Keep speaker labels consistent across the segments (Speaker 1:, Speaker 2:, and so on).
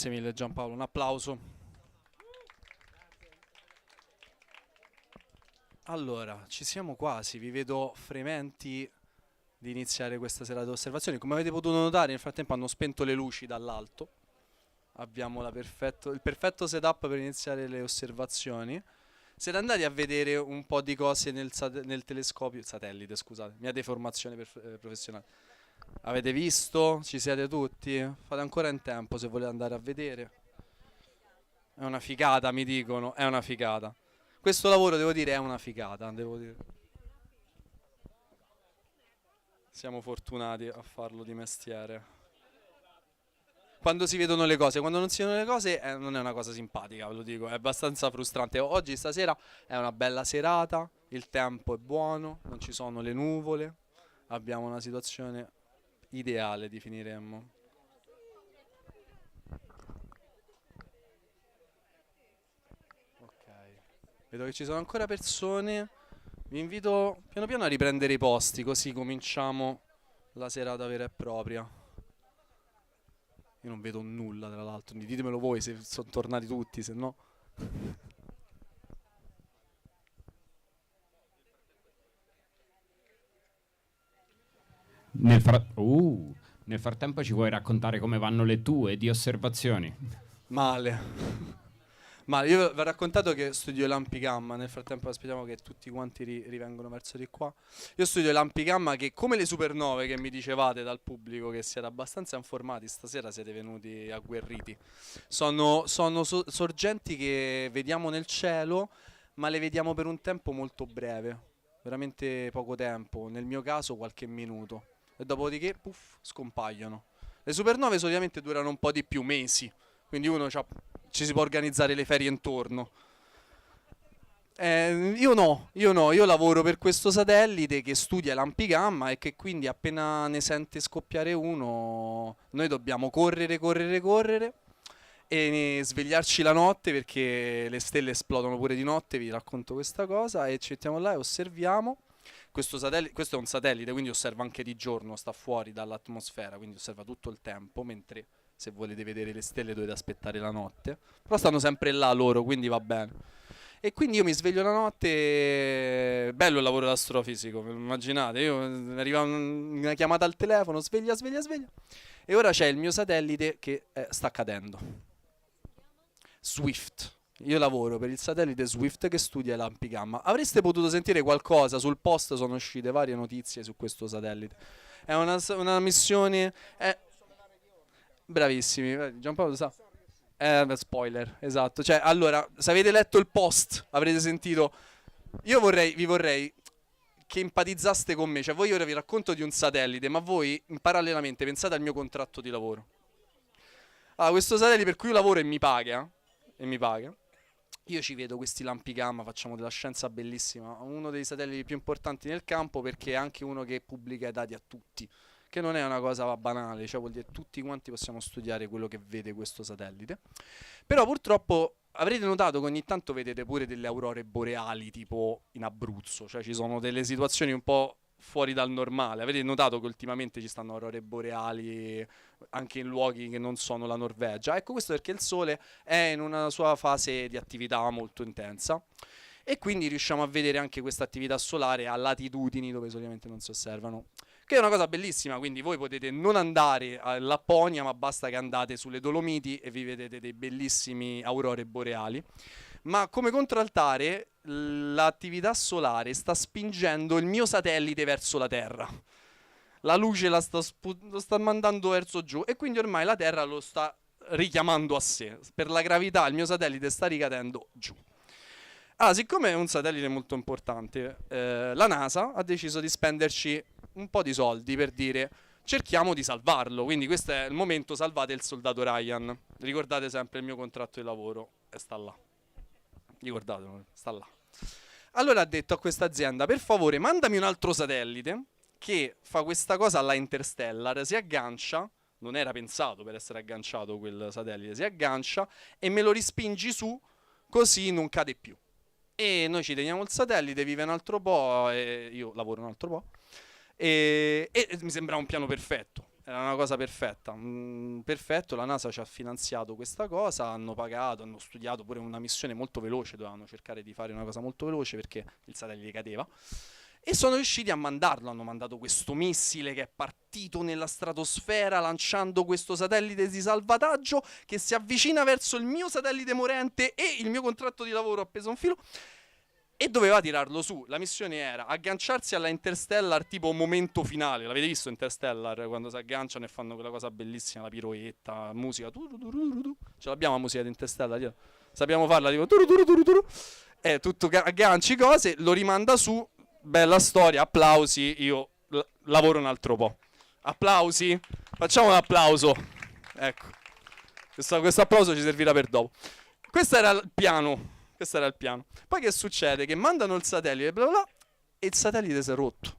Speaker 1: Grazie mille Giampaolo, un applauso. Allora, ci siamo quasi, vi vedo frementi di iniziare questa serata di osservazioni. Come avete potuto notare, nel frattempo hanno spento le luci dall'alto. Abbiamo il perfetto setup per iniziare le osservazioni. Siete andati a vedere un po' di cose nel telescopio, satellite, scusate, mia deformazione professionale. Avete visto? Ci siete tutti? Fate ancora in tempo se volete andare a vedere. È una figata, mi dicono, è una figata. Questo lavoro, devo dire, è una figata, devo dire. Siamo fortunati a farlo di mestiere. Quando si vedono le cose, quando non si vedono le cose non è una cosa simpatica, ve lo dico, è abbastanza frustrante. Oggi, stasera, è una bella serata, il tempo è buono, non ci sono le nuvole, abbiamo una situazione ideale, definiremmo. Ok, vedo che ci sono ancora persone, vi invito piano piano a riprendere i posti, così cominciamo la serata vera e propria. Io non vedo nulla, tra l'altro, ditemelo voi se sono tornati tutti, se no...
Speaker 2: Nel, fra- uh, Nel frattempo ci vuoi raccontare come vanno le tue di osservazioni?
Speaker 1: Male. Male, io vi ho raccontato che studio lampi gamma, nel frattempo aspettiamo che tutti quanti rivengono verso di qua. Io studio lampi gamma che, come le supernove che mi dicevate dal pubblico che siete abbastanza informati, stasera siete venuti agguerriti. Sono sorgenti che vediamo nel cielo, ma le vediamo per un tempo molto breve, veramente poco tempo, nel mio caso qualche minuto. E dopodiché, puff, scompaiono. Le supernove solitamente durano un po' di più, mesi, quindi ci si può organizzare le ferie intorno. Io lavoro per questo satellite che studia lampi gamma e che quindi appena ne sente scoppiare uno, noi dobbiamo correre, correre, correre e svegliarci la notte perché le stelle esplodono pure di notte, vi racconto questa cosa e ci mettiamo là e osserviamo. Questo è un satellite, quindi osserva anche di giorno, sta fuori dall'atmosfera, quindi osserva tutto il tempo, mentre se volete vedere le stelle dovete aspettare la notte. Però stanno sempre là loro, quindi va bene. E quindi io mi sveglio la notte, bello il lavoro d'astrofisico, immaginate, arriva una chiamata al telefono, sveglia, sveglia, sveglia. E ora c'è il mio satellite che sta cadendo. Swift. Io lavoro per il satellite Swift che studia lampi gamma. Avreste potuto sentire qualcosa sul post, sono uscite varie notizie su questo satellite. È una missione... Bravissimi, Giampaolo lo sa. Spoiler, esatto. Cioè, allora, se avete letto il post, avrete sentito... Vi vorrei che empatizzaste con me. Cioè, voi ora vi racconto di un satellite, ma voi parallelamente pensate al mio contratto di lavoro. Allora, questo satellite per cui io lavoro e mi paga, io ci vedo questi lampi gamma, facciamo della scienza bellissima, uno dei satelliti più importanti nel campo perché è anche uno che pubblica i dati a tutti, che non è una cosa banale, cioè vuol dire tutti quanti possiamo studiare quello che vede questo satellite. Però purtroppo avrete notato che ogni tanto vedete pure delle aurore boreali tipo in Abruzzo, cioè ci sono delle situazioni un po' fuori dal normale. Avete notato che ultimamente ci stanno aurore boreali anche in luoghi che non sono la Norvegia? Ecco, questo perché il Sole è in una sua fase di attività molto intensa e quindi riusciamo a vedere anche questa attività solare a latitudini dove solitamente non si osservano. Che è una cosa bellissima, quindi voi potete non andare a Lapponia, ma basta che andate sulle Dolomiti e vi vedete dei bellissimi aurore boreali. Ma come contraltare, l'attività solare sta spingendo il mio satellite verso la Terra. La luce lo sta mandando verso giù e quindi ormai la Terra lo sta richiamando a sé. Per la gravità il mio satellite sta ricadendo giù. Ah, siccome è un satellite molto importante, la NASA ha deciso di spenderci un po' di soldi per dire cerchiamo di salvarlo. Quindi questo è il momento, salvate il soldato Ryan. Ricordate sempre il mio contratto di lavoro e sta là. Ricordatelo, sta là. Allora ha detto a questa azienda, per favore mandami un altro satellite che fa questa cosa alla Interstellar, si aggancia, non era pensato per essere agganciato quel satellite, si aggancia e me lo rispingi su così non cade più. E noi ci teniamo il satellite, vive un altro po', e io lavoro un altro po', e mi sembra un piano perfetto. era una cosa perfetta. Perfetto, la NASA ci ha finanziato questa cosa, hanno pagato, hanno studiato pure una missione molto veloce, dovevano cercare di fare una cosa molto veloce perché il satellite cadeva. E sono riusciti a mandarlo, hanno mandato questo missile che è partito nella stratosfera lanciando questo satellite di salvataggio che si avvicina verso il mio satellite morente e il mio contratto di lavoro appeso a un filo e doveva tirarlo su. La missione era agganciarsi alla Interstellar tipo momento finale. L'avete visto Interstellar quando si agganciano e fanno quella cosa bellissima, la piroetta, musica. Ce l'abbiamo la musica di Interstellar? Sappiamo farla tipo tutto agganci cose, lo rimanda su. Bella storia, applausi, io lavoro un altro po'. Applausi, facciamo un applauso. Ecco, questo applauso ci servirà per dopo. Questo era il piano. Poi che succede? Che mandano il satellite bla bla, e il satellite si è rotto.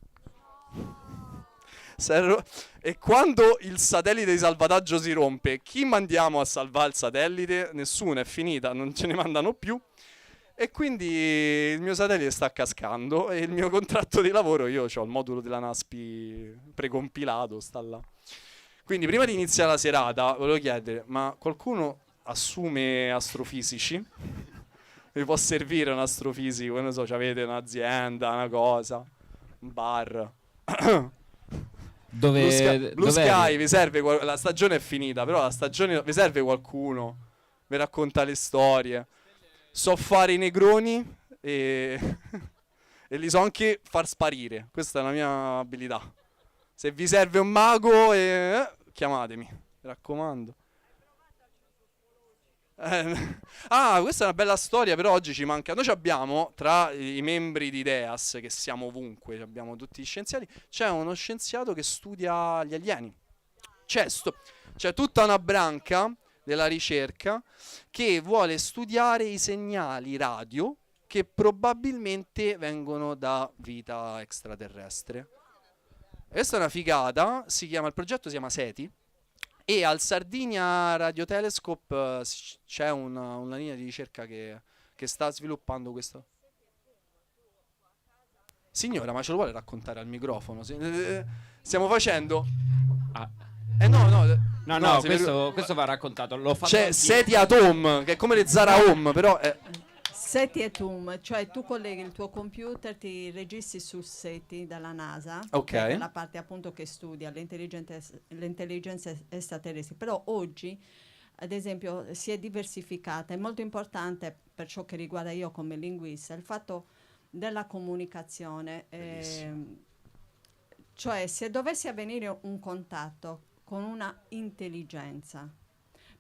Speaker 1: E quando il satellite di salvataggio si rompe, chi mandiamo a salvare il satellite? Nessuno, è finita, non ce ne mandano più. E quindi il mio satellite sta cascando e il mio contratto di lavoro, io ho il modulo della NASPI precompilato, sta là. Quindi prima di iniziare la serata volevo chiedere, ma qualcuno assume astrofisici? Vi può servire un astrofisico? Non so, avete un'azienda, una cosa, un bar? Blue Sky, vi serve la stagione è finita, però la stagione vi serve qualcuno? Vi racconta le storie. So fare i negroni e li so anche far sparire. Questa è la mia abilità. Se vi serve un mago, chiamatemi, mi raccomando. Questa è una bella storia, però oggi ci manca. Noi abbiamo tra i membri di Ideas, che siamo ovunque, abbiamo tutti gli scienziati, c'è uno scienziato che studia gli alieni. C'è tutta una branca della ricerca che vuole studiare i segnali radio che probabilmente vengono da vita extraterrestre. Questa è una figata, il progetto si chiama SETI e al Sardinia Radio Telescope c'è una linea di ricerca che sta sviluppando questo. Signora, ma ce lo vuole raccontare al microfono? Stiamo facendo...
Speaker 2: No, questo va raccontato. L'ho fatto
Speaker 1: c'è SETI Atom, che è come le Zara Home, però è...
Speaker 3: SETI Atom, cioè tu colleghi il tuo computer, ti registri su SETI dalla NASA,
Speaker 1: ok,
Speaker 3: che è la parte appunto che studia l'intelligenza extraterrestre. Però oggi, ad esempio, si è diversificata. È molto importante per ciò che riguarda io come linguista il fatto della comunicazione. Cioè, se dovesse avvenire un contatto con una intelligenza,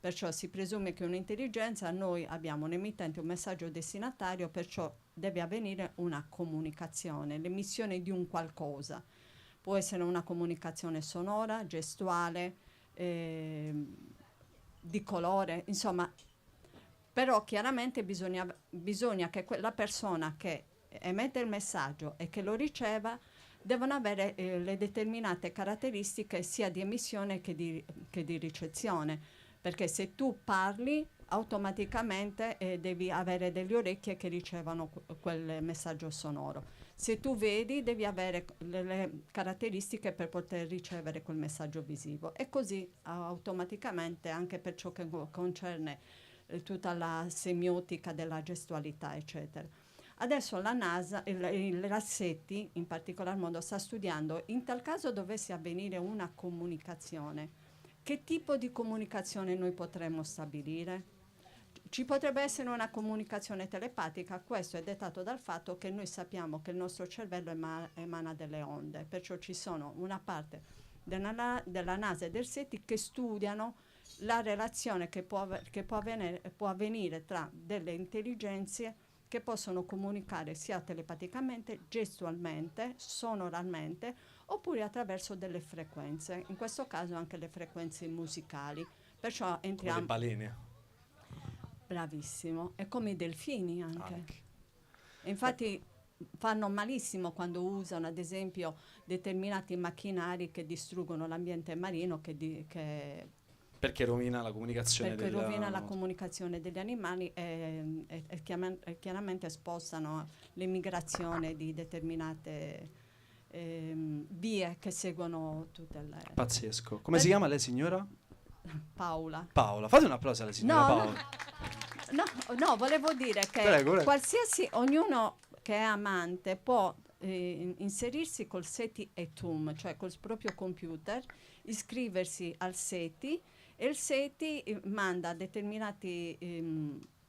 Speaker 3: perciò si presume che un'intelligenza, noi abbiamo un emittente, un messaggio destinatario, perciò deve avvenire una comunicazione, l'emissione di un qualcosa. Può essere una comunicazione sonora, gestuale, di colore, insomma. Però chiaramente bisogna che quella persona che emette il messaggio e che lo riceva devono avere le determinate caratteristiche sia di emissione che di ricezione, perché se tu parli automaticamente devi avere delle orecchie che ricevono quel messaggio sonoro. Se tu vedi devi avere le caratteristiche per poter ricevere quel messaggio visivo e così automaticamente anche per ciò che concerne tutta la semiotica della gestualità eccetera. Adesso la NASA, la SETI in particolar modo sta studiando, in tal caso dovesse avvenire una comunicazione, che tipo di comunicazione noi potremmo stabilire? Ci potrebbe essere una comunicazione telepatica, questo è dettato dal fatto che noi sappiamo che il nostro cervello emana delle onde, perciò ci sono una parte della NASA e del SETI che studiano la relazione che può avvenire tra delle intelligenze che possono comunicare sia telepaticamente, gestualmente, sonoralmente, oppure attraverso delle frequenze, in questo caso anche le frequenze musicali. Perciò entriamo...
Speaker 1: Come le balene.
Speaker 3: Bravissimo, e come i delfini anche. Infatti fanno malissimo quando usano ad esempio determinati macchinari che distruggono l'ambiente marino,
Speaker 1: perché rovina la comunicazione
Speaker 3: rovina la comunicazione degli animali e chiaramente spostano l'emigrazione di determinate vie che seguono tutte le...
Speaker 1: Pazzesco. Come si chiama lei, signora?
Speaker 3: Paola.
Speaker 1: Paola. Fate un applauso alla signora
Speaker 3: No,
Speaker 1: Paola.
Speaker 3: no, volevo dire che
Speaker 1: Prego.
Speaker 3: qualsiasi, ognuno che è amante può inserirsi col SETI ETUM, cioè col proprio computer, iscriversi al SETI, e il SETI manda determinati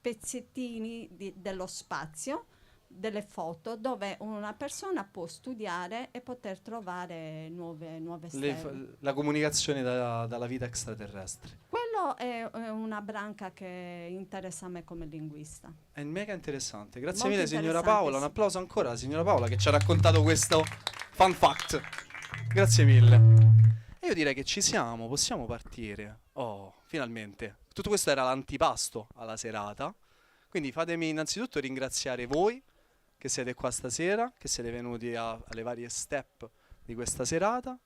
Speaker 3: pezzettini dello spazio, delle foto, dove una persona può studiare e poter trovare nuove stelle.
Speaker 1: La comunicazione dalla vita extraterrestre.
Speaker 3: Quello è una branca che interessa a me come linguista.
Speaker 1: È mega interessante. Grazie
Speaker 3: Molto
Speaker 1: mille, signora
Speaker 3: interessante,
Speaker 1: Paola.
Speaker 3: sì.
Speaker 1: Un applauso ancora alla signora Paola che ci ha raccontato questo fun fact. Grazie mille. E io direi che ci siamo, possiamo partire. Oh, finalmente. Tutto questo era l'antipasto alla serata. Quindi fatemi innanzitutto ringraziare voi che siete qua stasera, che siete venuti alle varie step di questa serata.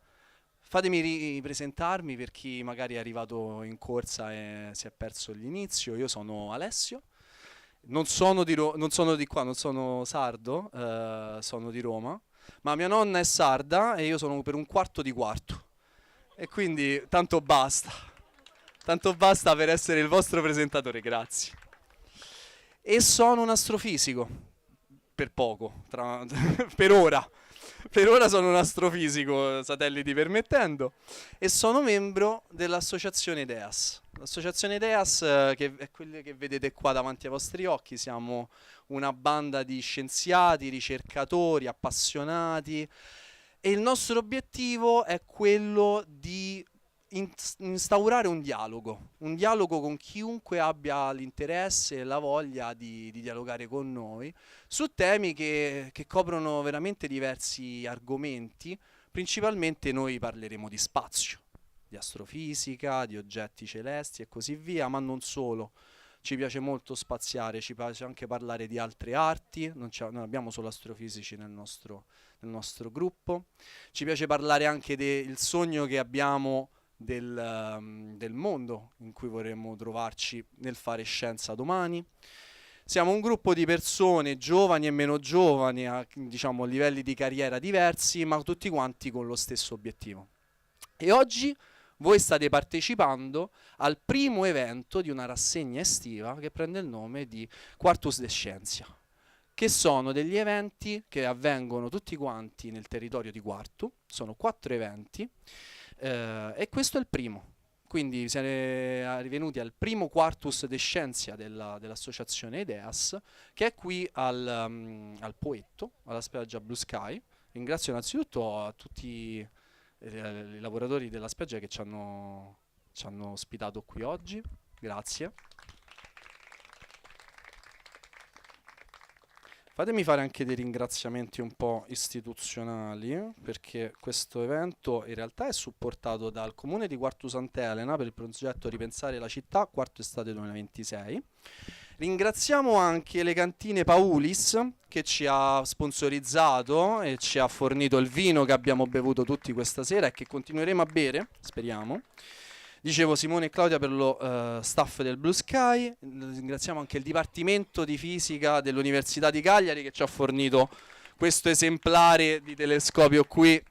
Speaker 1: Fatemi ripresentarmi per chi magari è arrivato in corsa e si è perso l'inizio. Io sono Alessio, non sono di qua, non sono sardo, sono di Roma, ma mia nonna è sarda e io sono per un quarto di quarto. E quindi tanto basta per essere il vostro presentatore, grazie. E sono un astrofisico. Per poco, per ora. Per ora sono un astrofisico, satelliti permettendo, e sono membro dell'associazione IDEAS. L'associazione IDEAS, che è quella che vedete qua davanti ai vostri occhi, siamo una banda di scienziati, ricercatori, appassionati, e il nostro obiettivo è quello di instaurare un dialogo con chiunque abbia l'interesse e la voglia di dialogare con noi su temi che coprono veramente diversi argomenti. Principalmente noi parleremo di spazio, di astrofisica, di oggetti celesti e così via, ma non solo. Ci piace molto spaziare, ci piace anche parlare di altre arti, non abbiamo solo astrofisici nel nostro gruppo. Ci piace parlare anche del sogno che abbiamo del mondo in cui vorremmo trovarci nel fare scienza domani. Siamo un gruppo di persone giovani e meno giovani, a livelli di carriera diversi, ma tutti quanti con lo stesso obiettivo. E oggi voi state partecipando al primo evento di una rassegna estiva che prende il nome di Quartus de Scientia, che sono degli eventi che avvengono tutti quanti nel territorio di Quartu. Sono 4 eventi. E questo è il primo, quindi siete rivenuti al primo Quartus de Scientia dell'associazione IDEAS, che è qui al Poetto, alla spiaggia Blue Sky. Ringrazio innanzitutto a tutti i lavoratori della spiaggia che ci hanno ospitato qui oggi, grazie. Fatemi fare anche dei ringraziamenti un po' istituzionali, perché questo evento in realtà è supportato dal Comune di Quartu Sant'Elena per il progetto Ripensare la città, quarto estate 2026. Ringraziamo anche le cantine Paulis che ci ha sponsorizzato e ci ha fornito il vino che abbiamo bevuto tutti questa sera e che continueremo a bere, speriamo. Dicevo, Simone e Claudia per lo staff del Blue Sky. Ringraziamo anche il Dipartimento di Fisica dell'Università di Cagliari che ci ha fornito questo esemplare di telescopio qui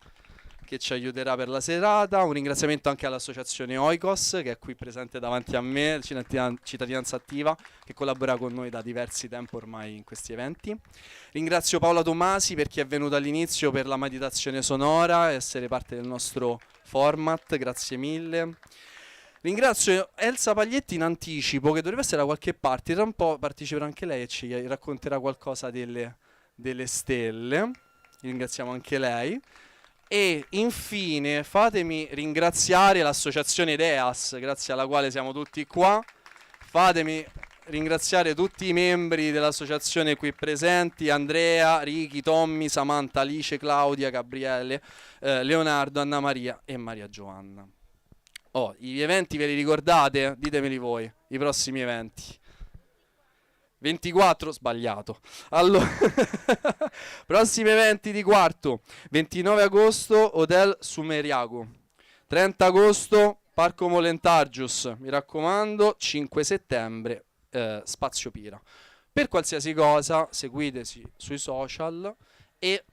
Speaker 1: che ci aiuterà per la serata. Un ringraziamento anche all'associazione Oikos che è qui presente davanti a me, Cittadinanza Attiva, che collabora con noi da diversi tempo ormai in questi eventi. Ringrazio Paola Tomasi per chi è venuto all'inizio per la meditazione sonora e essere parte del nostro format, grazie mille. Ringrazio Elsa Paglietti in anticipo, che dovrebbe essere da qualche parte, tra un po' parteciperà anche lei e ci racconterà qualcosa delle stelle. Ringraziamo anche lei. E infine fatemi ringraziare l'associazione IDEAS, grazie alla quale siamo tutti qua. Fatemi ringraziare tutti i membri dell'associazione qui presenti: Andrea, Ricky, Tommy, Samantha, Alice, Claudia, Gabriele, Leonardo, Anna Maria e Maria Giovanna. Gli eventi ve li ricordate? Ditemeli voi, i prossimi eventi. 24, sbagliato. Allora, prossimi eventi di quarto: 29 agosto, Hotel Sumeriago. 30 agosto, Parco Molentargius. Mi raccomando, 5 settembre, Spazio Pira. Per qualsiasi cosa, seguiteci sui social e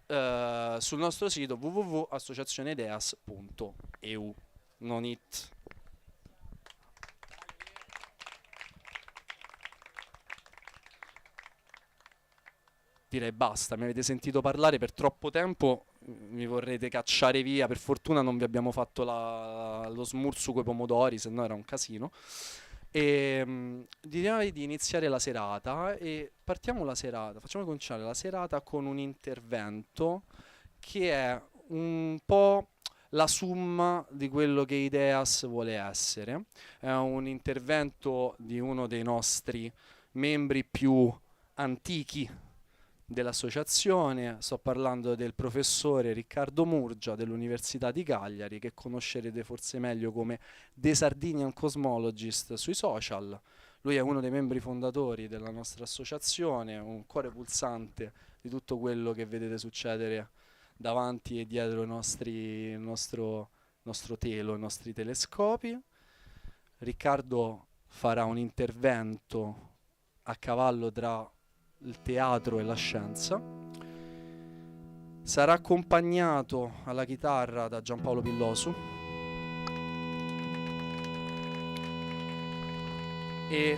Speaker 1: sul nostro sito www.associazioneideas.eu. Non it. Direi basta, mi avete sentito parlare per troppo tempo, mi vorrete cacciare via, per fortuna non vi abbiamo fatto lo smurzu coi pomodori, se no era un casino. E direi di iniziare la serata e facciamo cominciare la serata con un intervento che è un po' la summa di quello che Ideas vuole essere. È un intervento di uno dei nostri membri più antichi dell'associazione. Sto parlando del professore Riccardo Murgia dell'Università di Cagliari, che conoscerete forse meglio come The Sardinian Cosmologist sui social. Lui è uno dei membri fondatori della nostra associazione, un cuore pulsante di tutto quello che vedete succedere davanti e dietro il nostro telo, i nostri telescopi. Riccardo farà un intervento a cavallo tra il teatro e la scienza. Sarà accompagnato alla chitarra da Giampaolo Pillosu e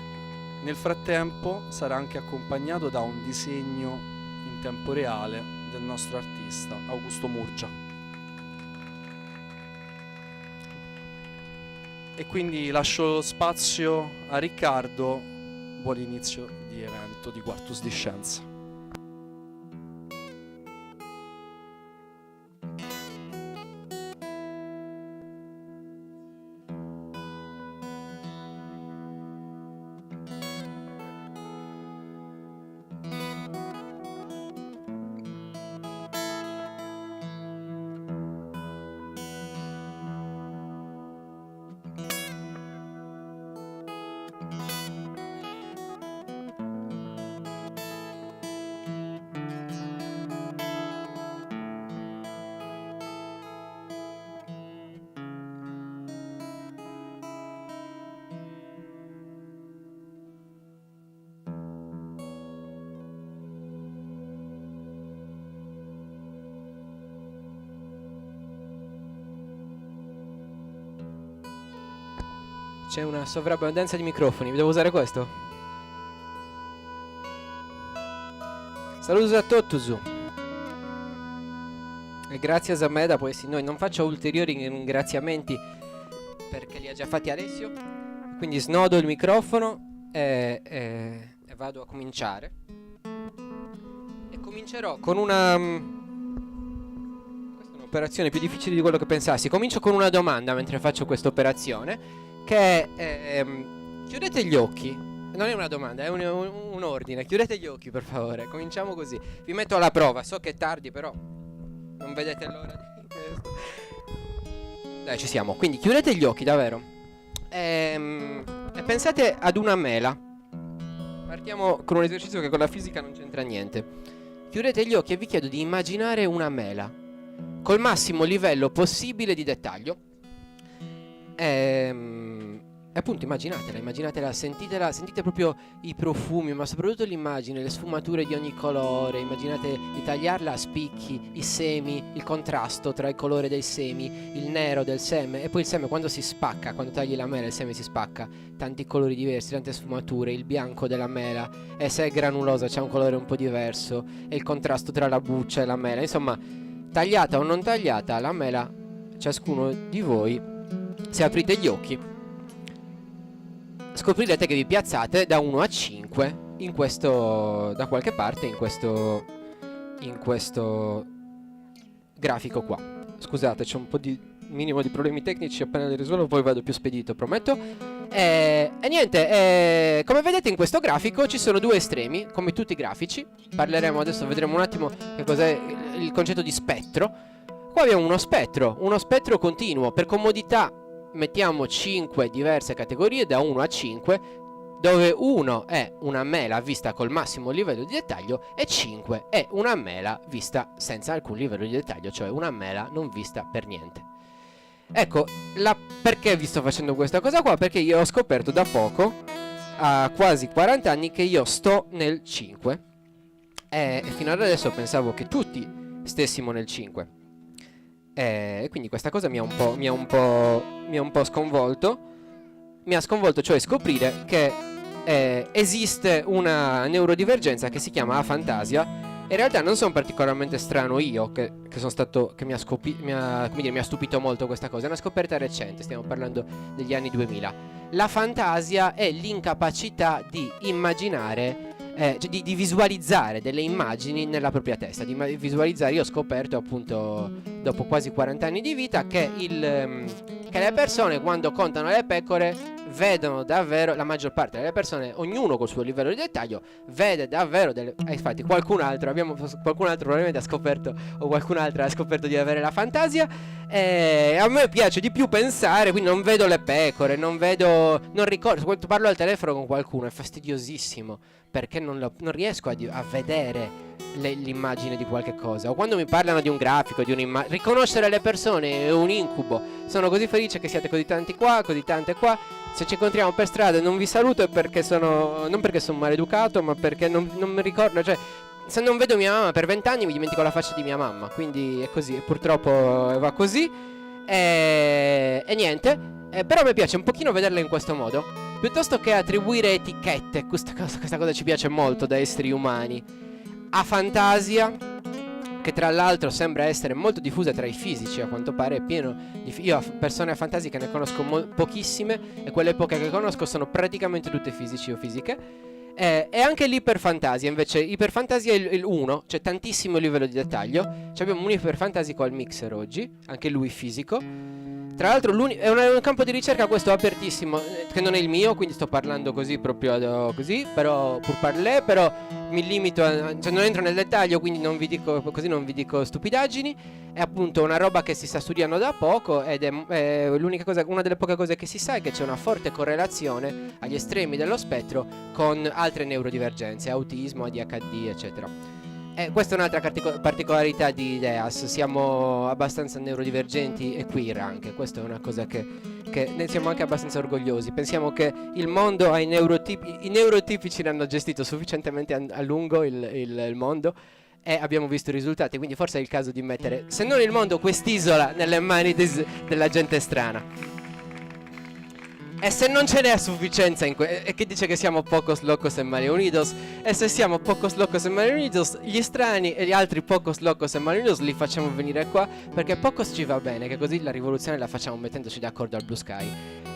Speaker 1: nel frattempo sarà anche accompagnato da un disegno in tempo reale del nostro artista Augusto Murgia. E quindi lascio spazio a Riccardo. Buon inizio di evento di Quartus di Scienza.
Speaker 4: C'è una sovrabbondanza di microfoni, devo usare questo? Saludos a tutti e grazie a Zameda, poi sì, noi non faccio ulteriori ringraziamenti perché li ha già fatti Alessio, quindi snodo il microfono e vado a cominciare. E comincerò con una... questa è un'operazione più difficile di quello che pensassi. Comincio con una domanda mentre faccio questa operazione, che è chiudete gli occhi. Non è una domanda, è un ordine. Chiudete gli occhi, per favore. Cominciamo così. Vi metto alla prova. So che è tardi, però non vedete l'ora di questo. Dai, ci siamo. Quindi chiudete gli occhi, davvero. E pensate ad una mela. Partiamo con un esercizio che con la fisica non c'entra niente. Chiudete gli occhi e vi chiedo di immaginare una mela col massimo livello possibile di dettaglio. E appunto immaginatela, sentite proprio i profumi, ma soprattutto l'immagine, le sfumature di ogni colore. Immaginate di tagliarla a spicchi, i semi, il contrasto tra il colore dei semi, il nero del seme, e poi il seme quando si spacca, quando tagli la mela il seme si spacca, tanti colori diversi, tante sfumature, il bianco della mela, e se è granulosa c'è un colore un po' diverso, e il contrasto tra la buccia e la mela. Insomma, tagliata o non tagliata, la mela, ciascuno di voi, se aprite gli occhi, scoprirete che vi piazzate da 1 a 5 in questo, da qualche parte in questo grafico qua. Scusate, c'è un po' di minimo di problemi tecnici, appena li risolvo poi vado più spedito, prometto. E niente, come vedete in questo grafico ci sono due estremi, come tutti i grafici. Parleremo adesso, vedremo un attimo che cos'è il concetto di spettro. Qua abbiamo uno spettro continuo. Per comodità mettiamo 5 diverse categorie da 1 a 5, dove 1 è una mela vista col massimo livello di dettaglio e 5 è una mela vista senza alcun livello di dettaglio, cioè una mela non vista per niente. Ecco, perché vi sto facendo questa cosa qua? Perché io ho scoperto da poco, a quasi 40 anni, che io sto nel 5 e fino ad adesso pensavo che tutti stessimo nel 5. E quindi questa cosa mi ha un po' sconvolto. Mi ha sconvolto, cioè, scoprire che esiste una neurodivergenza che si chiama afantasia. In realtà non sono particolarmente strano io, che sono stato, che mi ha stupito molto questa cosa. È una scoperta recente, stiamo parlando degli anni 2000. La fantasia è l'incapacità di immaginare, cioè di visualizzare delle immagini nella propria testa. Di visualizzare, io ho scoperto appunto dopo quasi 40 anni di vita che le persone, quando contano le pecore, vedono davvero, la maggior parte delle persone, ognuno col suo livello di dettaglio, vede davvero infatti qualcun altro probabilmente ha scoperto, o qualcun altro ha scoperto di avere la fantasia. A me piace di più pensare, quindi non vedo le pecore, non ricordo, quando parlo al telefono con qualcuno è fastidiosissimo, perché non riesco a vedere l'immagine di qualche cosa, o quando mi parlano di un grafico, di un'immagine. Riconoscere le persone è un incubo. Sono così felice che siate così tanti qua, così tante qua. Se ci incontriamo per strada e non vi saluto è perché non perché sono maleducato, ma perché non mi ricordo, cioè, se non vedo mia mamma per 20 anni mi dimentico la faccia di mia mamma, quindi è così, purtroppo va così. E niente, però mi piace un pochino vederla in questo modo, piuttosto che attribuire etichette. Questa cosa ci piace molto da esseri umani. Afantasia, che tra l'altro sembra essere molto diffusa tra i fisici, a quanto pare è pieno di io persone afantasiche ne conosco pochissime, e quelle poche che conosco sono praticamente tutte fisici o fisiche. E anche l'iperfantasia, invece, iperfantasia è il 1, c'è tantissimo livello di dettaglio. Abbiamo un iperfantasico al mixer oggi, anche lui fisico. Tra l'altro è un campo di ricerca questo apertissimo, che non è il mio, quindi sto parlando così proprio così, però però mi limito cioè non entro nel dettaglio, quindi non vi dico stupidaggini. È appunto una roba che si sta studiando da poco, ed è l'unica cosa, una delle poche cose che si sa è che c'è una forte correlazione agli estremi dello spettro con altre neurodivergenze, autismo, ADHD, eccetera. Questa è un'altra particolarità di Ideas, siamo abbastanza neurodivergenti e queer anche. Questa è una cosa che ne siamo anche abbastanza orgogliosi. Pensiamo che il mondo ha i neurotipici l'hanno gestito sufficientemente a lungo il mondo, e abbiamo visto i risultati, quindi forse è il caso di mettere, se non il mondo, quest'isola nelle mani della gente strana. E se non ce n'è a sufficienza e che dice che siamo pocos locos e male unidos, e se siamo pocos locos e male unidos, gli strani e gli altri pocos locos e male unidos li facciamo venire qua, perché pocos ci va bene, che così la rivoluzione la facciamo mettendoci d'accordo al Blue Sky.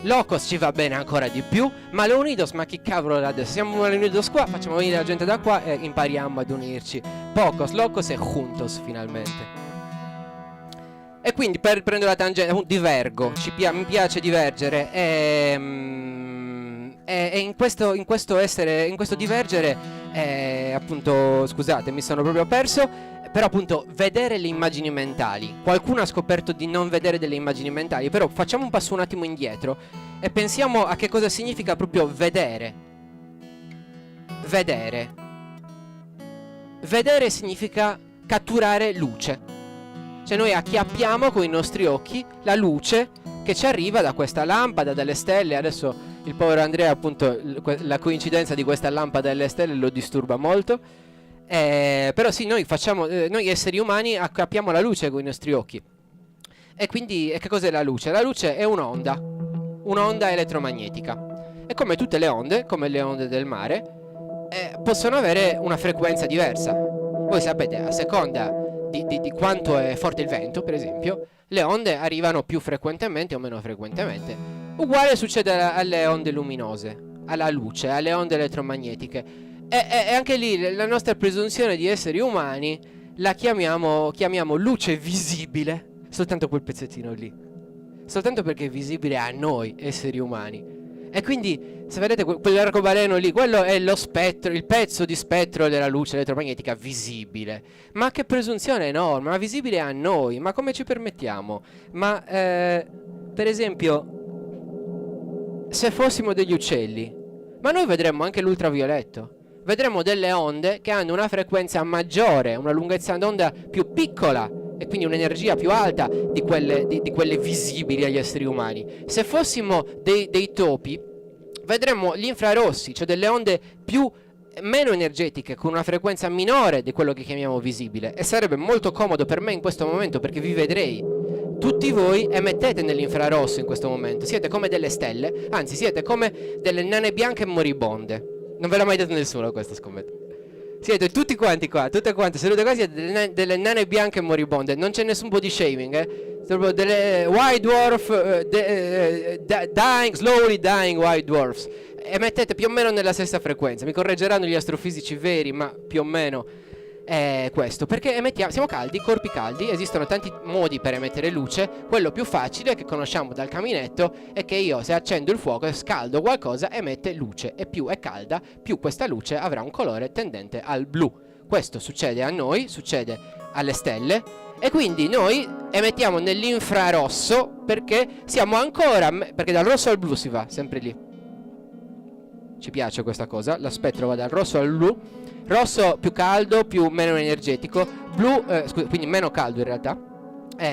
Speaker 4: Locos ci va bene ancora di più, male unidos, ma chi cavolo l'ha detto? Siamo male unidos qua, facciamo venire la gente da qua e impariamo ad unirci. Pocos locos e juntos finalmente. E quindi, per prendere la tangente, divergo, mi piace divergere, e in questo divergere, appunto, scusate, mi sono proprio perso, però appunto vedere le immagini mentali. Qualcuno ha scoperto di non vedere delle immagini mentali, però facciamo un passo un attimo indietro e pensiamo a che cosa significa proprio vedere. Vedere significa catturare luce. Cioè noi acchiappiamo con i nostri occhi la luce che ci arriva da questa lampada, dalle stelle. Adesso il povero Andrea, appunto, la coincidenza di questa lampada e le stelle lo disturba molto. Però sì, noi esseri umani acchiappiamo la luce con i nostri occhi. E quindi che cos'è la luce? La luce è un'onda elettromagnetica. E come tutte le onde, come le onde del mare, possono avere una frequenza diversa. Voi sapete, a seconda di quanto è forte il vento, per esempio, le onde arrivano più frequentemente o meno frequentemente. Uguale succede alle onde luminose, alla luce, alle onde elettromagnetiche. E anche lì la nostra presunzione di esseri umani la chiamiamo luce visibile, soltanto quel pezzettino lì, soltanto perché è visibile a noi esseri umani. E quindi, se vedete quell'arcobaleno lì, quello è lo spettro, il pezzo di spettro della luce elettromagnetica visibile. Ma che presunzione enorme, ma visibile a noi, ma come ci permettiamo? Ma, per esempio, se fossimo degli uccelli, ma noi vedremmo anche l'ultravioletto. Vedremo delle onde che hanno una frequenza maggiore, una lunghezza d'onda più piccola, e quindi un'energia più alta di quelle visibili agli esseri umani. Se fossimo dei topi, vedremmo gli infrarossi, cioè delle onde più meno energetiche, con una frequenza minore di quello che chiamiamo visibile, e sarebbe molto comodo per me in questo momento, perché vi vedrei. Tutti voi emettete nell'infrarosso in questo momento, siete come delle stelle, anzi siete come delle nane bianche moribonde. Non ve l'ha mai detto nessuno questo, scommetto. Siete tutti quanti qua, tutte quante sedute qua, siete delle nane bianche moribonde. Non c'è nessun body shaming, Proprio delle white dwarf, dying, slowly dying white dwarfs. Emettete più o meno nella stessa frequenza. Mi correggeranno gli astrofisici veri, ma più o meno è questo. Perché siamo caldi, corpi caldi, esistono tanti modi per emettere luce. Quello più facile, che conosciamo dal caminetto, è che io, se accendo il fuoco e scaldo qualcosa, emette luce, e più è calda, più questa luce avrà un colore tendente al blu. Questo succede a noi, succede alle stelle, e quindi noi emettiamo nell'infrarosso, perché siamo ancora, perché dal rosso al blu si va sempre lì. Ci piace questa cosa, lo spettro va dal rosso al blu. Rosso più caldo, meno energetico. Blu, quindi meno caldo in realtà.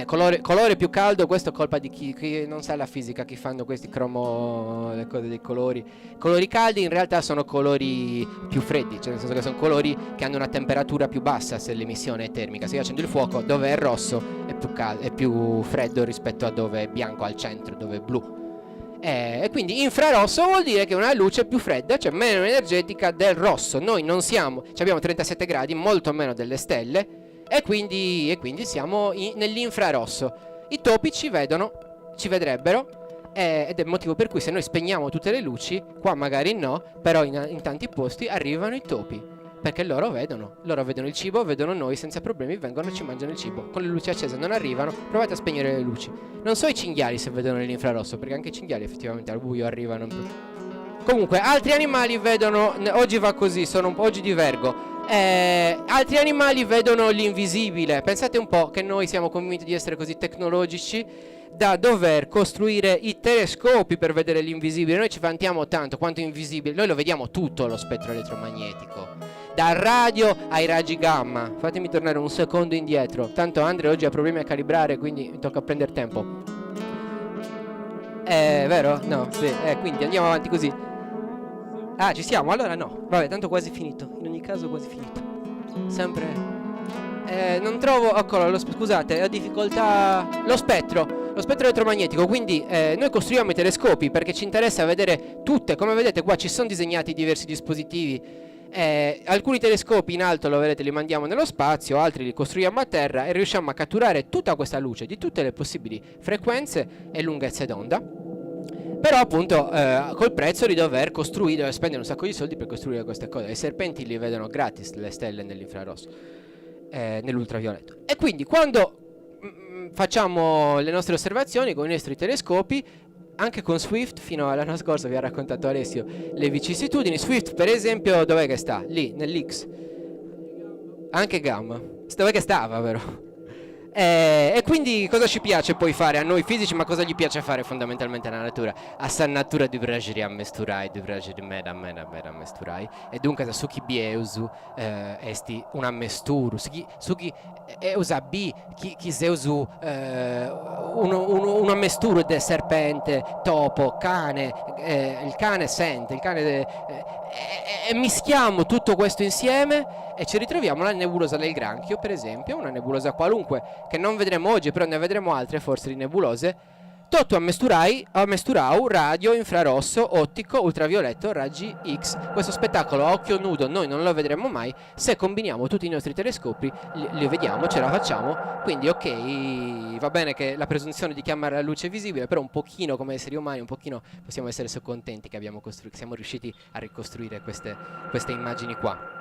Speaker 4: Colore più caldo, questo è colpa di chi non sa la fisica, chi fanno questi le cose dei colori. Colori caldi in realtà sono colori più freddi, cioè nel senso che sono colori che hanno una temperatura più bassa se l'emissione è termica. Se io accendo il fuoco, dove è rosso è più freddo rispetto a dove è bianco al centro, dove è blu. E quindi infrarosso vuol dire che è una luce più fredda, cioè meno energetica del rosso. Noi non siamo, abbiamo 37 gradi, molto meno delle stelle, e quindi siamo nell'infrarosso. I topi ci vedono, ci vedrebbero, ed è il motivo per cui se noi spegniamo tutte le luci, qua magari no, però in tanti posti arrivano i topi, perché loro vedono il cibo, vedono noi senza problemi, vengono e ci mangiano il cibo. Con le luci accese non arrivano, provate a spegnere le luci. Non so i cinghiali se vedono l'infrarosso, perché anche i cinghiali effettivamente al buio arrivano. Comunque altri animali vedono, oggi va così, oggi divergo. Altri animali vedono l'invisibile. Pensate un po' che noi siamo convinti di essere così tecnologici da dover costruire i telescopi per vedere l'invisibile. Noi ci vantiamo tanto quanto invisibile, noi lo vediamo tutto lo spettro elettromagnetico, dal radio ai raggi gamma. Fatemi tornare un secondo indietro, tanto Andre oggi ha problemi a calibrare, quindi mi tocca prendere tempo. Vero? No, sì, quindi andiamo avanti così. Ah, ci siamo? Allora no, vabbè, tanto quasi finito. In ogni caso quasi finito. Sempre non trovo, eccolo, scusate, ho difficoltà. Lo spettro elettromagnetico. Quindi noi costruiamo i telescopi perché ci interessa vedere tutte. Come vedete qua ci sono disegnati diversi dispositivi. Alcuni telescopi in alto, lo vedete, li mandiamo nello spazio, altri li costruiamo a terra e riusciamo a catturare tutta questa luce di tutte le possibili frequenze e lunghezze d'onda. Però appunto col prezzo di dover spendere un sacco di soldi per costruire queste cose. I serpenti li vedono gratis, le stelle nell'infrarosso, nell'ultravioletto. E quindi quando facciamo le nostre osservazioni con i nostri telescopi, anche con Swift, fino all'anno scorso vi ha raccontato Alessio le vicissitudini. Swift per esempio dov'è che sta? Lì, nell'X. Anche Gamma. Dov'è che stava, vero? E quindi cosa ci piace poi fare a noi fisici, ma cosa gli piace fare fondamentalmente alla natura? A sa natura dovraggi ammesturai, dovraggi meda ammesturai. E dunque su chi bieusu esti un ammesturu, su chi usa bi, chi se usu un ammesturu del serpente, topo, cane, il cane sente, e mischiamo tutto questo insieme e ci ritroviamo la nebulosa del Granchio, per esempio, una nebulosa qualunque che non vedremo oggi, però ne vedremo altre forse di nebulose. Tutto ammesturau, radio, infrarosso, ottico, ultravioletto, raggi X. Questo spettacolo a occhio nudo noi non lo vedremo mai. Se combiniamo tutti i nostri telescopi li vediamo, ce la facciamo. Quindi ok, va bene che la presunzione di chiamare la luce visibile, però un pochino come esseri umani, un pochino possiamo essere contenti che siamo riusciti a ricostruire queste immagini qua.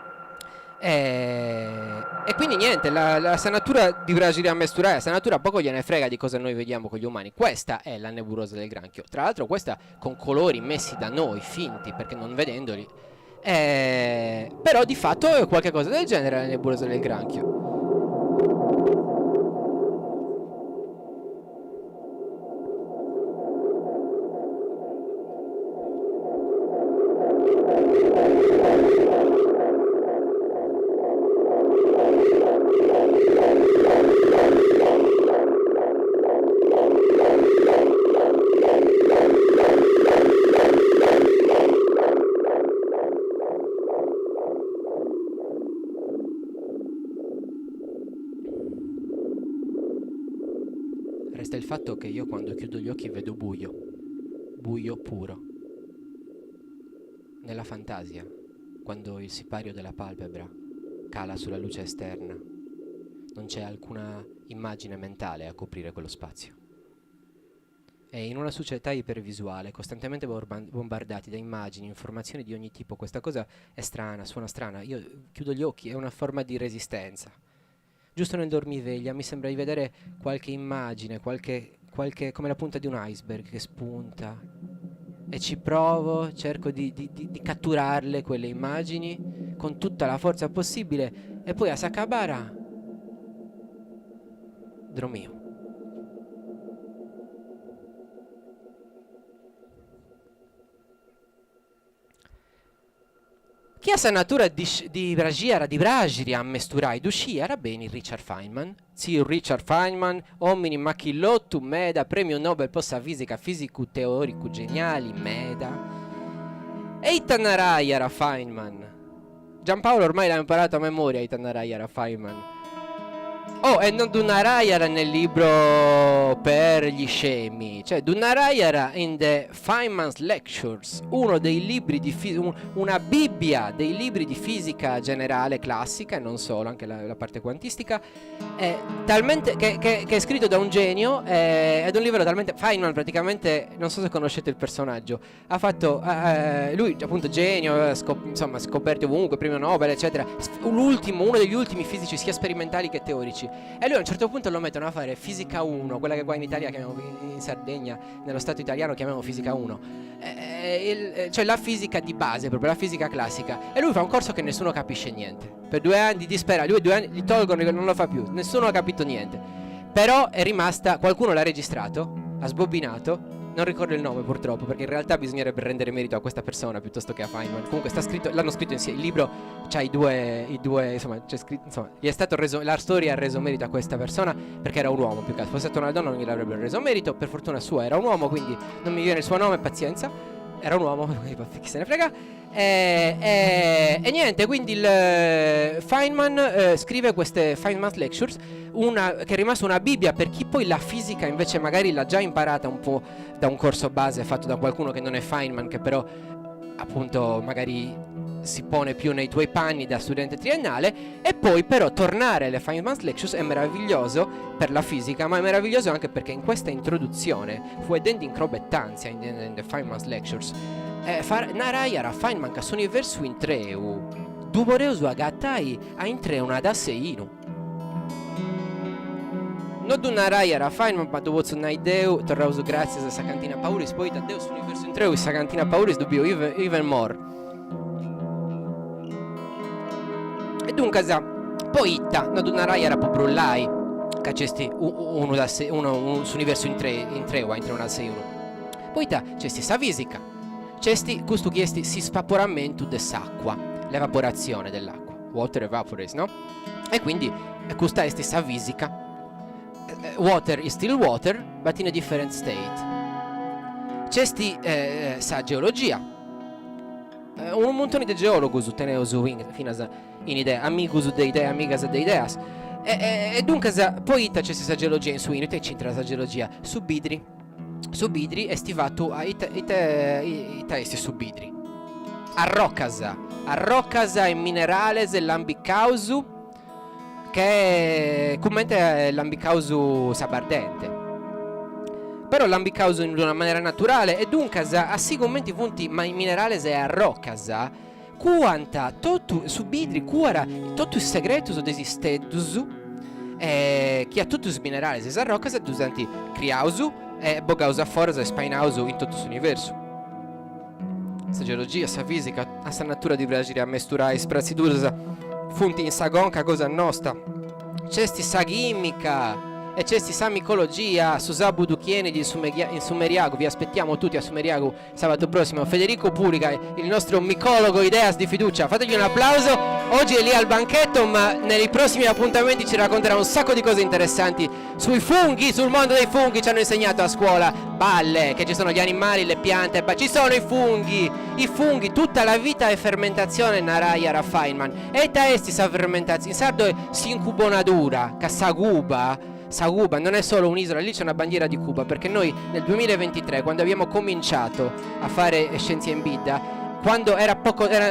Speaker 4: E quindi niente, la sanatura di Brasilia Mesturaya, la sanatura poco gliene frega di cosa noi vediamo con gli umani. Questa è la nebulosa del Granchio, tra l'altro questa con colori messi da noi, finti, perché non vedendoli, però di fatto è qualche cosa del genere la nebulosa del Granchio. Resta il fatto che io quando chiudo gli occhi vedo buio. Buio puro. Nella fantasia, quando il sipario della palpebra cala sulla luce esterna, non c'è alcuna immagine mentale a coprire quello spazio. E in una società ipervisuale, costantemente bombardati da immagini, informazioni di ogni tipo, questa cosa è strana, suona strana. Io chiudo gli occhi, è una forma di resistenza. Giusto nel dormiveglia mi sembra di vedere qualche immagine, qualche come la punta di un iceberg che spunta. E ci provo, cerco di catturarle, quelle immagini, con tutta la forza possibile. E poi a Sakabara dormivo. Chi ha sa natura di bragiara, di bragiri a mesturai d'usci era bene Richard Feynman. Zio Richard Feynman, homini machillottu, meda, premio Nobel possa fisica, fisico teorico, geniali, meda. Eitan Narayana Feynman. Giampaolo ormai l'ha imparato a memoria, Eitan Narayana Feynman. Oh, e non Dunarayana nel libro per gli scemi, cioè Dunarayana in The Feynman's Lectures, uno dei libri di una bibbia dei libri di fisica generale classica e non solo, anche la parte quantistica, talmente che è scritto da un genio, ed è un libro talmente Feynman praticamente, non so se conoscete il personaggio, ha fatto lui appunto genio, insomma scoperti ovunque, premio Nobel eccetera, uno degli ultimi fisici sia sperimentali che teorici. E lui a un certo punto lo mettono a fare fisica 1, quella che qua in Italia chiamiamo, in Sardegna, nello stato italiano chiamiamo fisica 1, cioè la fisica di base, proprio la fisica classica. E lui fa un corso che nessuno capisce niente. Per 2 anni dispera, lui 2 anni gli tolgono, non lo fa più, nessuno ha capito niente. Però è rimasta, qualcuno l'ha registrato, ha sbobbinato. Non ricordo il nome purtroppo, perché in realtà bisognerebbe rendere merito a questa persona piuttosto che a Feynman. Comunque sta scritto, l'hanno scritto insieme. Il libro c'ha i due insomma, c'è scritto, insomma, gli è stato reso, la storia ha reso merito a questa persona perché era un uomo, più che altro. Fosse stata una donna non gliel'avrebbero reso merito. Per fortuna sua era un uomo, quindi non mi viene il suo nome, pazienza. Era un uomo, chi se ne frega. E niente, quindi il Feynman scrive queste Feynman's Lectures, che è rimasta una bibbia per chi poi la fisica invece magari l'ha già imparata un po' da un corso base fatto da qualcuno che non è Feynman, che però appunto magari si pone più nei tuoi panni da studente triennale. E poi però tornare alle Feynman's Lectures è meraviglioso per la fisica, ma è meraviglioso anche perché in questa introduzione fu edending crobettanzia in the Feynman's Lectures Narayana Feynman ca s'universu intreu duvoreusu agattai a intreu una da seinu. Non du Narayana Feynman ma dopo ideu torrausu grazie a sa cantina pauris poi da deus universu intreu sa cantina pauris dubio even more. E dunque poitta non du Narayana po brullai cacesti uno da se uno su universo in treu a intreu una seinu. Poitta cesti sa fisica. Cesti, questo chiesti si svaporamento dell'acqua, l'evaporazione dell'acqua, water evaporates, no? E quindi questa è stessa fisica. Water is still water, but in a different state. Cesti sa geologia. Un montone di geologi su teneo su fino a in idea, amicus de idea, amigas de ideas. E dunque poi c'è sa geologia in su in te c'entra sa geologia su bidri. Subidri è stivato a esti subidri a roccasa in minerales l'ambicausu che commente è l'ambicausu sabardente, però l'ambicausu in una maniera naturale e dunque a sicuramente punti ma in minerales è a roccasa quanta tutto subidri cuara tutto il segreto su desistetus che ha tutto i minerales es a roccasa dusanti criausu e bogausa forza e spainausu in tutto l'universo. Sa geologia, sa fisica, a sa natura di bragire a mesturai sprazidusa funti in sa gonca cosa nostra. Cesti sa chimica e cesti sa micologia su sa buduchieni in Sumeriago. Vi aspettiamo tutti a Sumeriago sabato prossimo. Federico Purica, il nostro micologo ideas di fiducia. Fategli un applauso. Oggi è lì al banchetto, ma nei prossimi appuntamenti ci racconterà un sacco di cose interessanti sui funghi, sul mondo dei funghi. Ci hanno insegnato a scuola balle, che ci sono gli animali, le piante, ma ci sono i funghi, tutta la vita è fermentazione. Narayana Feynman e taesti sa fermentazione in sardo si incubonadura, cassaguba Sa Cuba non è solo un'isola, lì c'è una bandiera di Cuba, perché noi nel 2023, quando abbiamo cominciato a fare Scienze in Bidda, quando era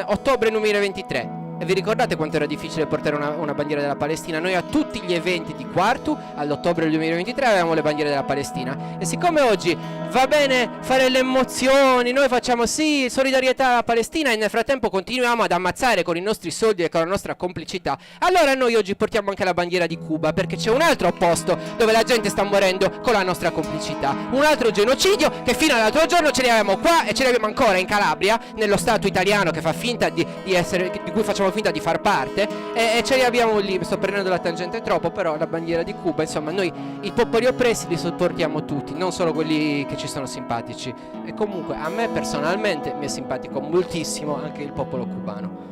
Speaker 4: ottobre 2023, e vi ricordate quanto era difficile portare una bandiera della Palestina? Noi a tutti gli eventi di Quartu, all'ottobre del 2023, avevamo le bandiere della Palestina. E siccome oggi va bene fare le emozioni, noi facciamo sì, solidarietà alla Palestina, e nel frattempo continuiamo ad ammazzare con i nostri soldi e con la nostra complicità, allora noi oggi portiamo anche la bandiera di Cuba, perché c'è un altro posto dove la gente sta morendo con la nostra complicità. Un altro genocidio che fino all'altro giorno ce li avevamo qua e ce li abbiamo ancora in Calabria, nello Stato italiano che fa finta di essere, di cui facciamo finta di far parte, e ce li abbiamo lì. Sto prendendo la tangente troppo, però la bandiera di Cuba, insomma, noi i popoli oppressi li sopportiamo tutti, non solo quelli che ci sono simpatici. E comunque a me personalmente mi è simpatico moltissimo anche il popolo cubano.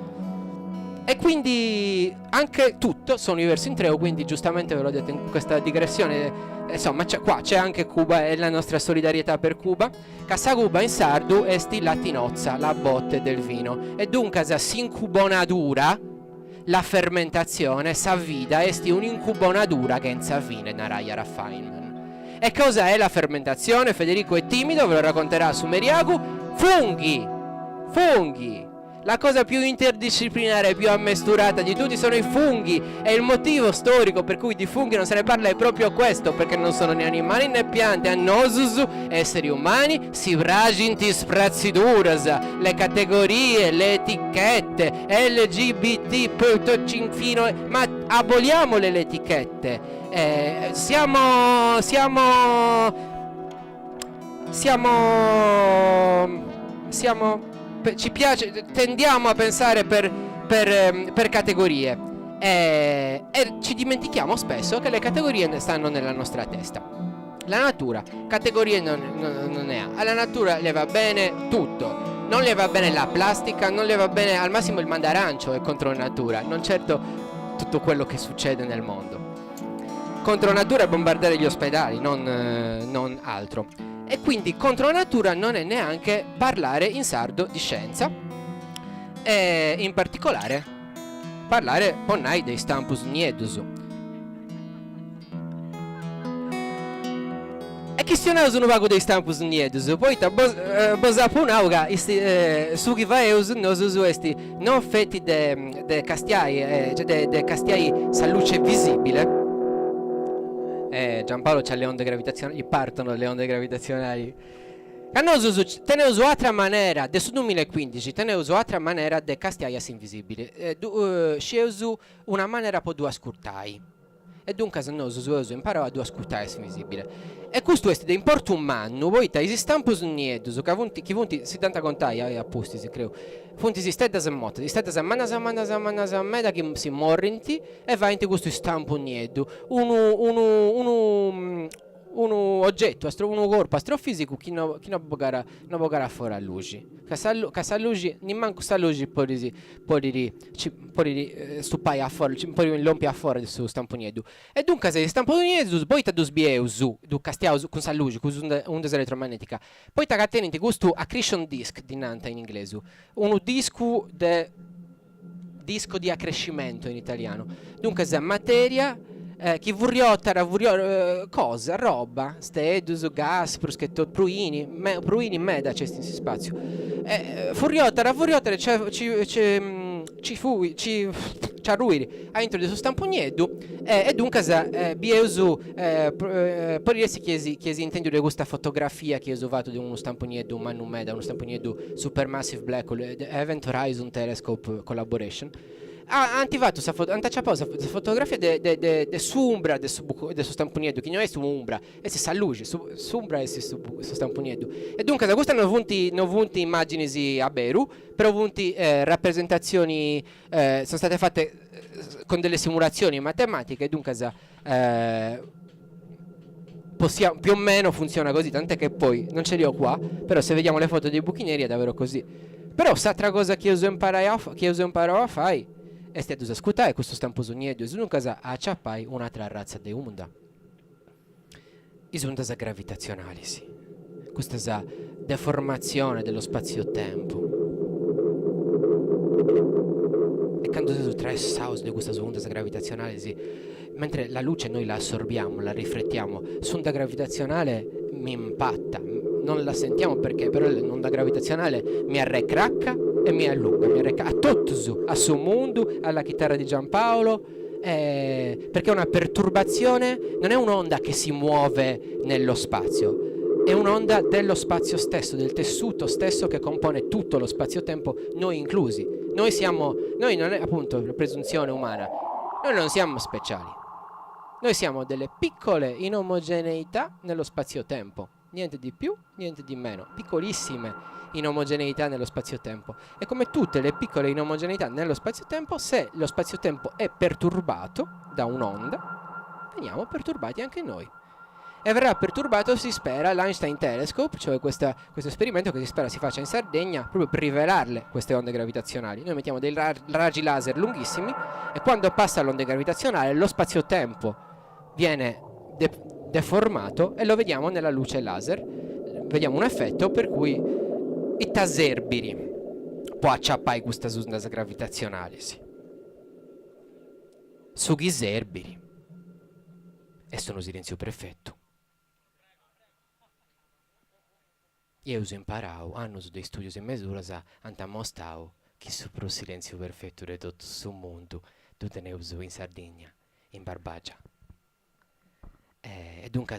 Speaker 4: E quindi anche tutto sono diversi in treo, quindi giustamente ve l'ho detto in questa digressione, insomma c'è anche Cuba e la nostra solidarietà per Cuba. Casa Cuba in sardu esti latinozza, la botte del vino, e dunque s'incubonadura la fermentazione s'avvida esti un'incubonadura che in savine naraia raffinement. E cosa è la fermentazione? Federico è timido, ve lo racconterà su Meriagu. Funghi. La cosa più interdisciplinare e più ammesturata di tutti sono i funghi, e il motivo storico per cui di funghi non se ne parla è proprio questo, perché non sono né animali né piante, hannosusu, esseri umani, si vraginti spraziduras, le categorie, le etichette, LGBT, fino, ma aboliamo le etichette, ci piace, tendiamo a pensare per categorie, e ci dimentichiamo spesso che le categorie stanno nella nostra testa. La natura categorie non ne ha. Alla natura le va bene tutto, non le va bene la plastica, non le va bene, al massimo il mandarancio è contro natura, non certo tutto quello che succede nel mondo. Contro natura è bombardare gli ospedali, non altro. E quindi contro natura non è neanche parlare in sardo di scienza, e in particolare parlare ponnai dei stampus niedus. E questionaus un vago dei stampus niedus, poi bosapunauga sugi vaeus nosus esti non fetti de castiai, cioè de castiai sa luce visibile. Giampaolo c'ha le onde gravitazionali, gli partono le onde gravitazionali. Teneuso altra manera, del 2015, teneuso altra manera de castiaias invisibili. Sceusu una manera po du ascurtai. E dunque nos imparò a du ascurtai invisibile. E questo è de importo un mannu, poita isi stampus niedus, chi vunti si tanta contai apposti, si creo. Funti si steddas e motte, si steddas a meda che si morrinti, e va in questo stampo nieddu, un oggetto, un corpo astrofisico che non bogara fuori a luce. Che sa luce, non manco sa luce poi stupai a fuori, poi lompi a fuori del suo stampo nieddu. E dunque se stampo nieddu, poi ta dus bieus, du castiaus con sa luce, con ondas elettromagnetica. Poi ta cattenenti questo accretion disk dinanta in inglese, un disco di accrescimento in italiano. Dunque se materia chi vurriottara cosa, roba, stedus, gas, proschetto, pruini meda c'esti in spazio. Furriottara ci arruiri a intro di suo stampo nieddu, e dunque bieusu poi resti chiesi intendo di questa fotografia che ho usato di uno stampo nieddu mannu meda, uno stampo nieddu Supermassive Black Hole Event Horizon Telescope Collaboration. Antivato antacciato questa fotografia de sumbra de su stampuneddu, che non è su umbra, e si sa luce, sumbra e su stampuneddu. E dunque da questa non vunti immagini a Beru, però vunti rappresentazioni sono state fatte con delle simulazioni matematiche, e dunque più o meno funziona così, tant'è che poi non ce li ho qua, però se vediamo le foto dei buchi neri è davvero così. Però s'altra cosa che io imparò a fare è stato ascoltare questo stampo sognedo, e in casa acciappai un'altra razza di onda. Isondas gravitazionali, sì. Questa è la deformazione dello spazio-tempo. E quando si trae saus di questa ondas gravitazionali, sì, mentre la luce noi la assorbiamo, la riflettiamo, sull'onda gravitazionale mi impatta, non la sentiamo perché però l'onda gravitazionale mi arrecracca e mi allunga, mi arrecca a tutto a suo mondo, alla chitarra di Giampaolo, perché è una perturbazione, non è un'onda che si muove nello spazio, è un'onda dello spazio stesso, del tessuto stesso che compone tutto lo spazio-tempo, noi inclusi. Noi non è appunto la presunzione umana, noi non siamo speciali, noi siamo delle piccole inomogeneità nello spazio-tempo, niente di più, niente di meno, piccolissime inomogeneità nello spazio-tempo. E come tutte le piccole inomogeneità nello spazio-tempo, se lo spazio-tempo è perturbato da un'onda, veniamo perturbati anche noi. E verrà perturbato, si spera, l'Einstein Telescope, cioè questo esperimento che si spera si faccia in Sardegna, proprio per rivelarle queste onde gravitazionali. Noi mettiamo dei raggi laser lunghissimi e quando passa l'onda gravitazionale lo spazio-tempo viene deformato e lo vediamo nella luce laser. Vediamo un effetto per cui i taserbiri può acciappare questa onda gravitazionale, sì. Sughi serbiri e sono silenzio perfetto. Io uso imparau, hanno dei studi e misure antamostau che super silenzio perfetto di tutto sul mondo, tutte ne uso in Sardegna, in Barbagia. E dunque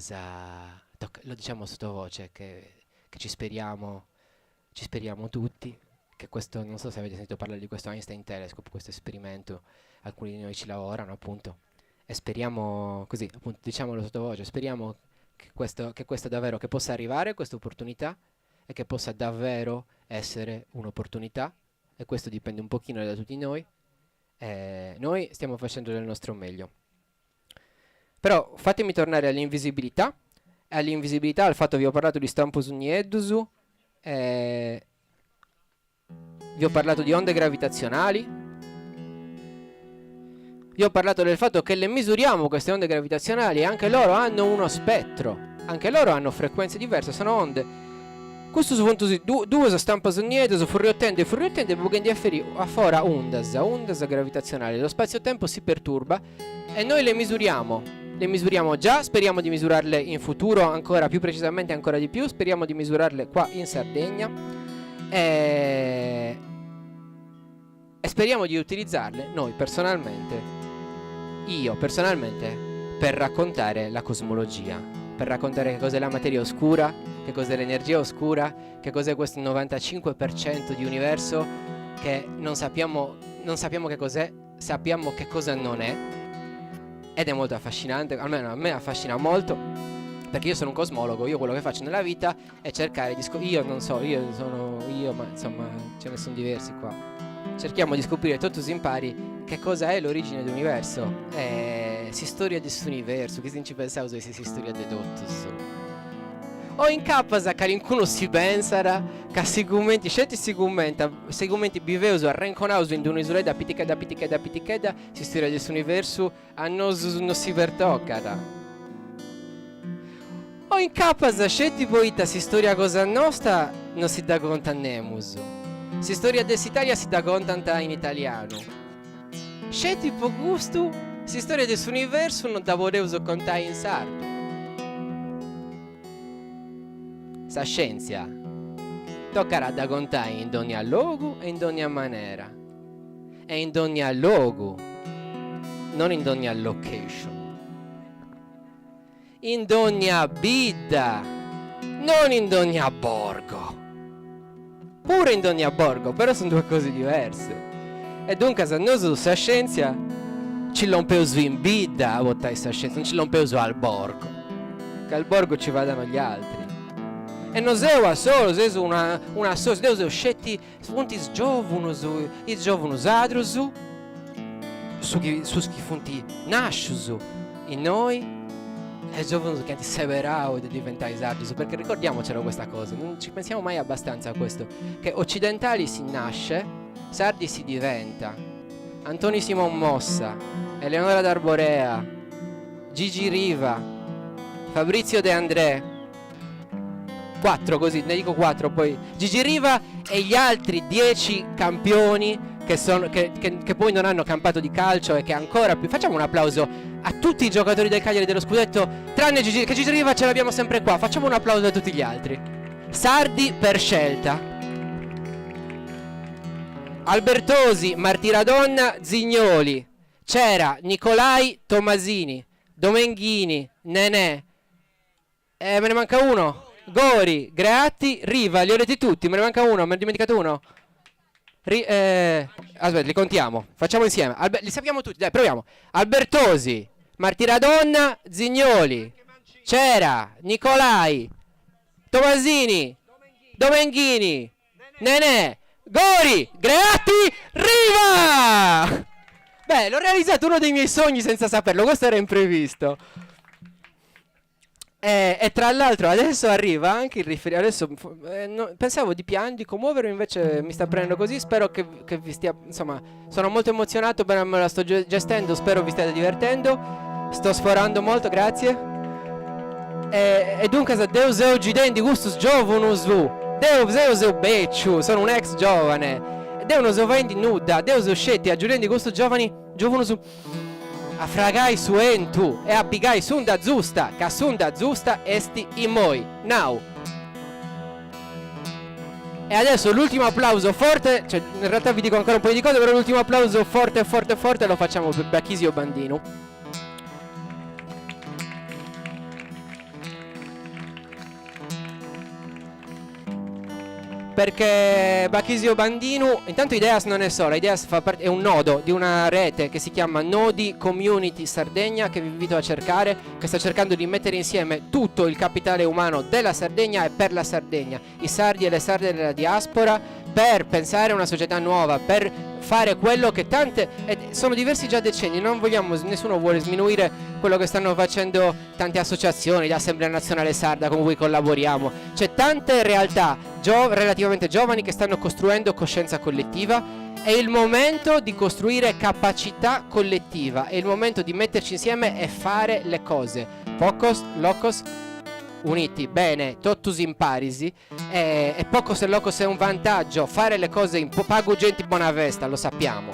Speaker 4: lo diciamo sottovoce che ci speriamo tutti, che questo, non so se avete sentito parlare di questo Einstein Telescope, questo esperimento, alcuni di noi ci lavorano appunto, e speriamo così, appunto diciamolo sottovoce, speriamo che questo davvero, che possa arrivare questa opportunità e che possa davvero essere un'opportunità, e questo dipende un pochino da tutti noi. Noi stiamo facendo del nostro meglio. Però fatemi tornare all'invisibilità, al fatto, vi ho parlato di Stampus Uniedusu, vi ho parlato di onde gravitazionali, vi ho parlato del fatto che le misuriamo queste onde gravitazionali e anche loro hanno uno spettro, anche loro hanno frequenze diverse, sono onde. Questo punto due stampa sogniete, su furriottende, perché di afferi a fora ondas gravitazionali. Lo spazio-tempo si perturba e noi le misuriamo già, speriamo di misurarle in futuro ancora più precisamente, ancora di più, speriamo di misurarle qua in Sardegna e speriamo di utilizzarle noi io personalmente, per raccontare la cosmologia, per raccontare che cos'è la materia oscura, che cos'è l'energia oscura, che cos'è questo 95% di universo che non sappiamo che cos'è, sappiamo che cosa non è, ed è molto affascinante, almeno a me affascina molto, perché io sono un cosmologo, io quello che faccio nella vita è cercare di io non so, ma insomma ce ne sono diversi qua, cerchiamo di scoprire tutti si impari che cosa è l'origine dell'universo, si storia di questo universo, che si ci pensava se si storia di tutto. O in capasa che qualcuno si pensara che sicuramente sicuramente biveuso arrenconauso in un'isola da piticheda si storia di questo universo a non si vertoccata. O in capasa scetti poita si storia cosa nostra non si dà conta nemus. Si storia dell'Italia si dà conta in italiano. C'è tipo gusto, si storia del suo universo non da volevo contare in sardo. Sa scienza toccherà da contare in ogni luogo e in ogni maniera. E in ogni luogo, non in ogni location. In ogni vita, non in ogni borgo. Pure in ogni borgo, però sono due cose diverse. E dunque se noi sa scienza ci l'ompeus in vita a votare sa scienza, non ci l'ompeus al borgo, che al borgo ci vadano gli altri. E non sei solo, sei una sola, devo scetti punti i giovunus adrus su chi funti nascius in noi e giovunus che ti severau di diventare sardus, perché ricordiamocelo questa cosa, non ci pensiamo mai abbastanza a questo, che occidentali si nasce, sardi si diventa. Antonio Simon Mossa, Eleonora d'Arborea, Gigi Riva, Fabrizio De André, 4 così, ne dico 4, poi Gigi Riva e gli altri 10 campioni che poi non hanno campato di calcio e che ancora più. Facciamo un applauso a tutti i giocatori del Cagliari dello scudetto, tranne Gigi, che Gigi Riva ce l'abbiamo sempre qua. Facciamo un applauso a tutti gli altri. Sardi per scelta. Albertosi, Martiradonna, Zignoli, Cera, Nicolai, Tomasini, Domenghini, Nenè, me ne manca uno, Gori, Greatti, Riva, li ho letti tutti, me ne manca uno, me ne ho dimenticato uno. Aspetta, li contiamo, facciamo insieme. Li sappiamo tutti, dai, proviamo. Albertosi, Martiradonna, Zignoli, Cera, Nicolai, Tomasini, Domenghini, Nenè, Gori, Greatti, Riva! Beh, l'ho realizzato uno dei miei sogni senza saperlo, questo era imprevisto. E tra l'altro adesso arriva anche il riferimento. Adesso pensavo di piangere, di commuovermi, invece mi sta prendendo così. Spero che vi stia. Insomma, sono molto emozionato, però me la sto gestendo. Spero vi stiate divertendo. Sto sforando molto, grazie. E dunque, Deus eu gidendi gustus giovunus vu. Deus eu becciu. Sono un ex giovane. Deus eu vendi nuda. Deus eu scetti a giudendi gustus giovani. Giovunus affragai suentu e abigai sunda giusta, ca sunda giusta esti imoi. Now. E adesso l'ultimo applauso forte, cioè in realtà vi dico ancora un po' di cose, però l'ultimo applauso forte forte forte lo facciamo per Bachisio Bandinu. Perché Bachisio Bandinu, intanto Ideas non è sola, Ideas è un nodo di una rete che si chiama Nodi Community Sardegna, che vi invito a cercare, che sta cercando di mettere insieme tutto il capitale umano della Sardegna e per la Sardegna, i sardi e le sarde della diaspora, per pensare a una società nuova, per fare quello che tante, sono diversi già decenni, non vogliamo, nessuno vuole sminuire quello che stanno facendo tante associazioni, l'Assemblea Nazionale Sarda con cui collaboriamo, c'è tante realtà relativamente giovani che stanno costruendo coscienza collettiva. È il momento di costruire capacità collettiva, è il momento di metterci insieme e fare le cose. Pocos, locos, uniti, bene, totus in parisi, e pocos e locos è un vantaggio, fare le cose in pago genti buona vesta, lo sappiamo.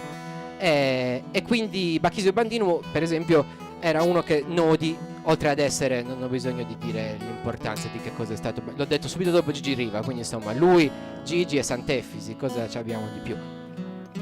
Speaker 4: E quindi Bachisio Bandinu, per esempio, era uno che Nodi, oltre ad essere, non ho bisogno di dire l'importanza di che cosa è stato, l'ho detto subito dopo Gigi Riva, quindi insomma lui, Gigi e Sant'Efisi, cosa ci abbiamo di più?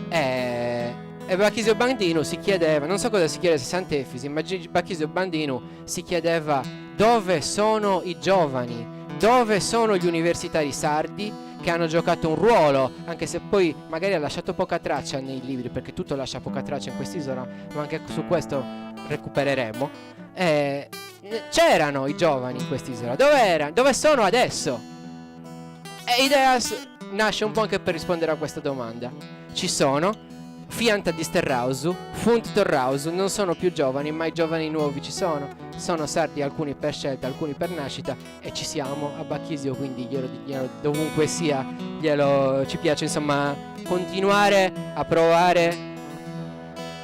Speaker 4: E Bachisio Bandinu si chiedeva, non so cosa si chiedesse Sant'Efisi, ma Bachisio Bandinu si chiedeva: dove sono i giovani? Dove sono gli universitari sardi che hanno giocato un ruolo, anche se poi magari ha lasciato poca traccia nei libri, perché tutto lascia poca traccia in quest'isola, ma anche su questo recupereremo. C'erano i giovani in quest'isola, dove erano? Dove sono adesso? E Ideas nasce un po' anche per rispondere a questa domanda. Ci sono, Fianta di Sterrausu, Funt Torrausu, non sono più giovani, ma i giovani nuovi ci sono sardi, alcuni per scelta, alcuni per nascita, e ci siamo a Bachisio, quindi glielo dovunque sia, ci piace insomma continuare a provare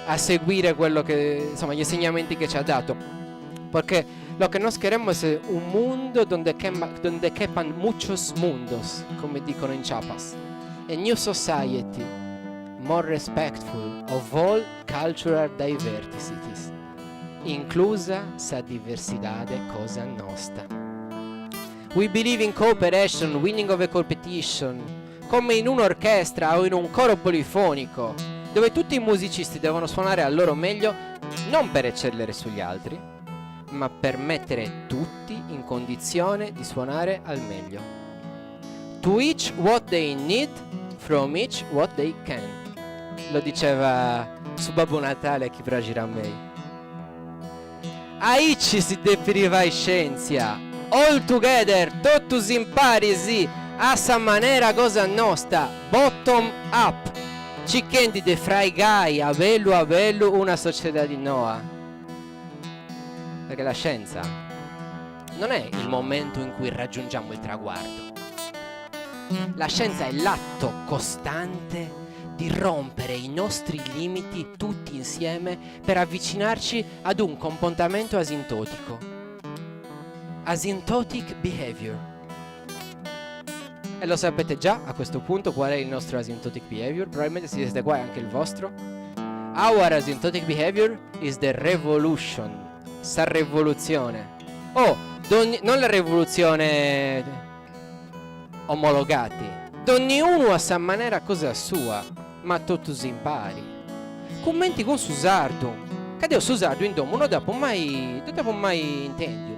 Speaker 4: a seguire quello che, insomma, gli insegnamenti che ci ha dato, perché lo que nos queremos es un mundo donde quepan muchos mundos, come dicono in Chiapas, a new society more respectful of all cultural diversities, inclusa sa diversidade cosa nostra. We believe in cooperation, winning of a competition, come in un'orchestra o in un coro polifonico, dove tutti i musicisti devono suonare al loro meglio, non per eccellere sugli altri, ma per mettere tutti in condizione di suonare al meglio. To each what they need, from each what they can. Lo diceva su Babbo Natale chi Bragiramei. Aici si deprivai scienza, all together, totus in parisi, a sa manera cosa nostra, bottom up. Cicchendi de fraigai, a bello una società di Noah. Perché la scienza non è il momento in cui raggiungiamo il traguardo. La scienza è l'atto costante di rompere i nostri limiti tutti insieme per avvicinarci ad un comportamento asintotico. Asymptotic behavior. E lo sapete già a questo punto qual è il nostro asymptotic behavior? Probabilmente se siete qua è anche il vostro. Our asymptotic behavior is the revolution. Sta rivoluzione. Non la rivoluzione omologati. Ognuno a sa maniera cosa sua, ma tutto si impari. Commenti con Susardo. Cadeo Susardo in domo, non dopo mai intendi.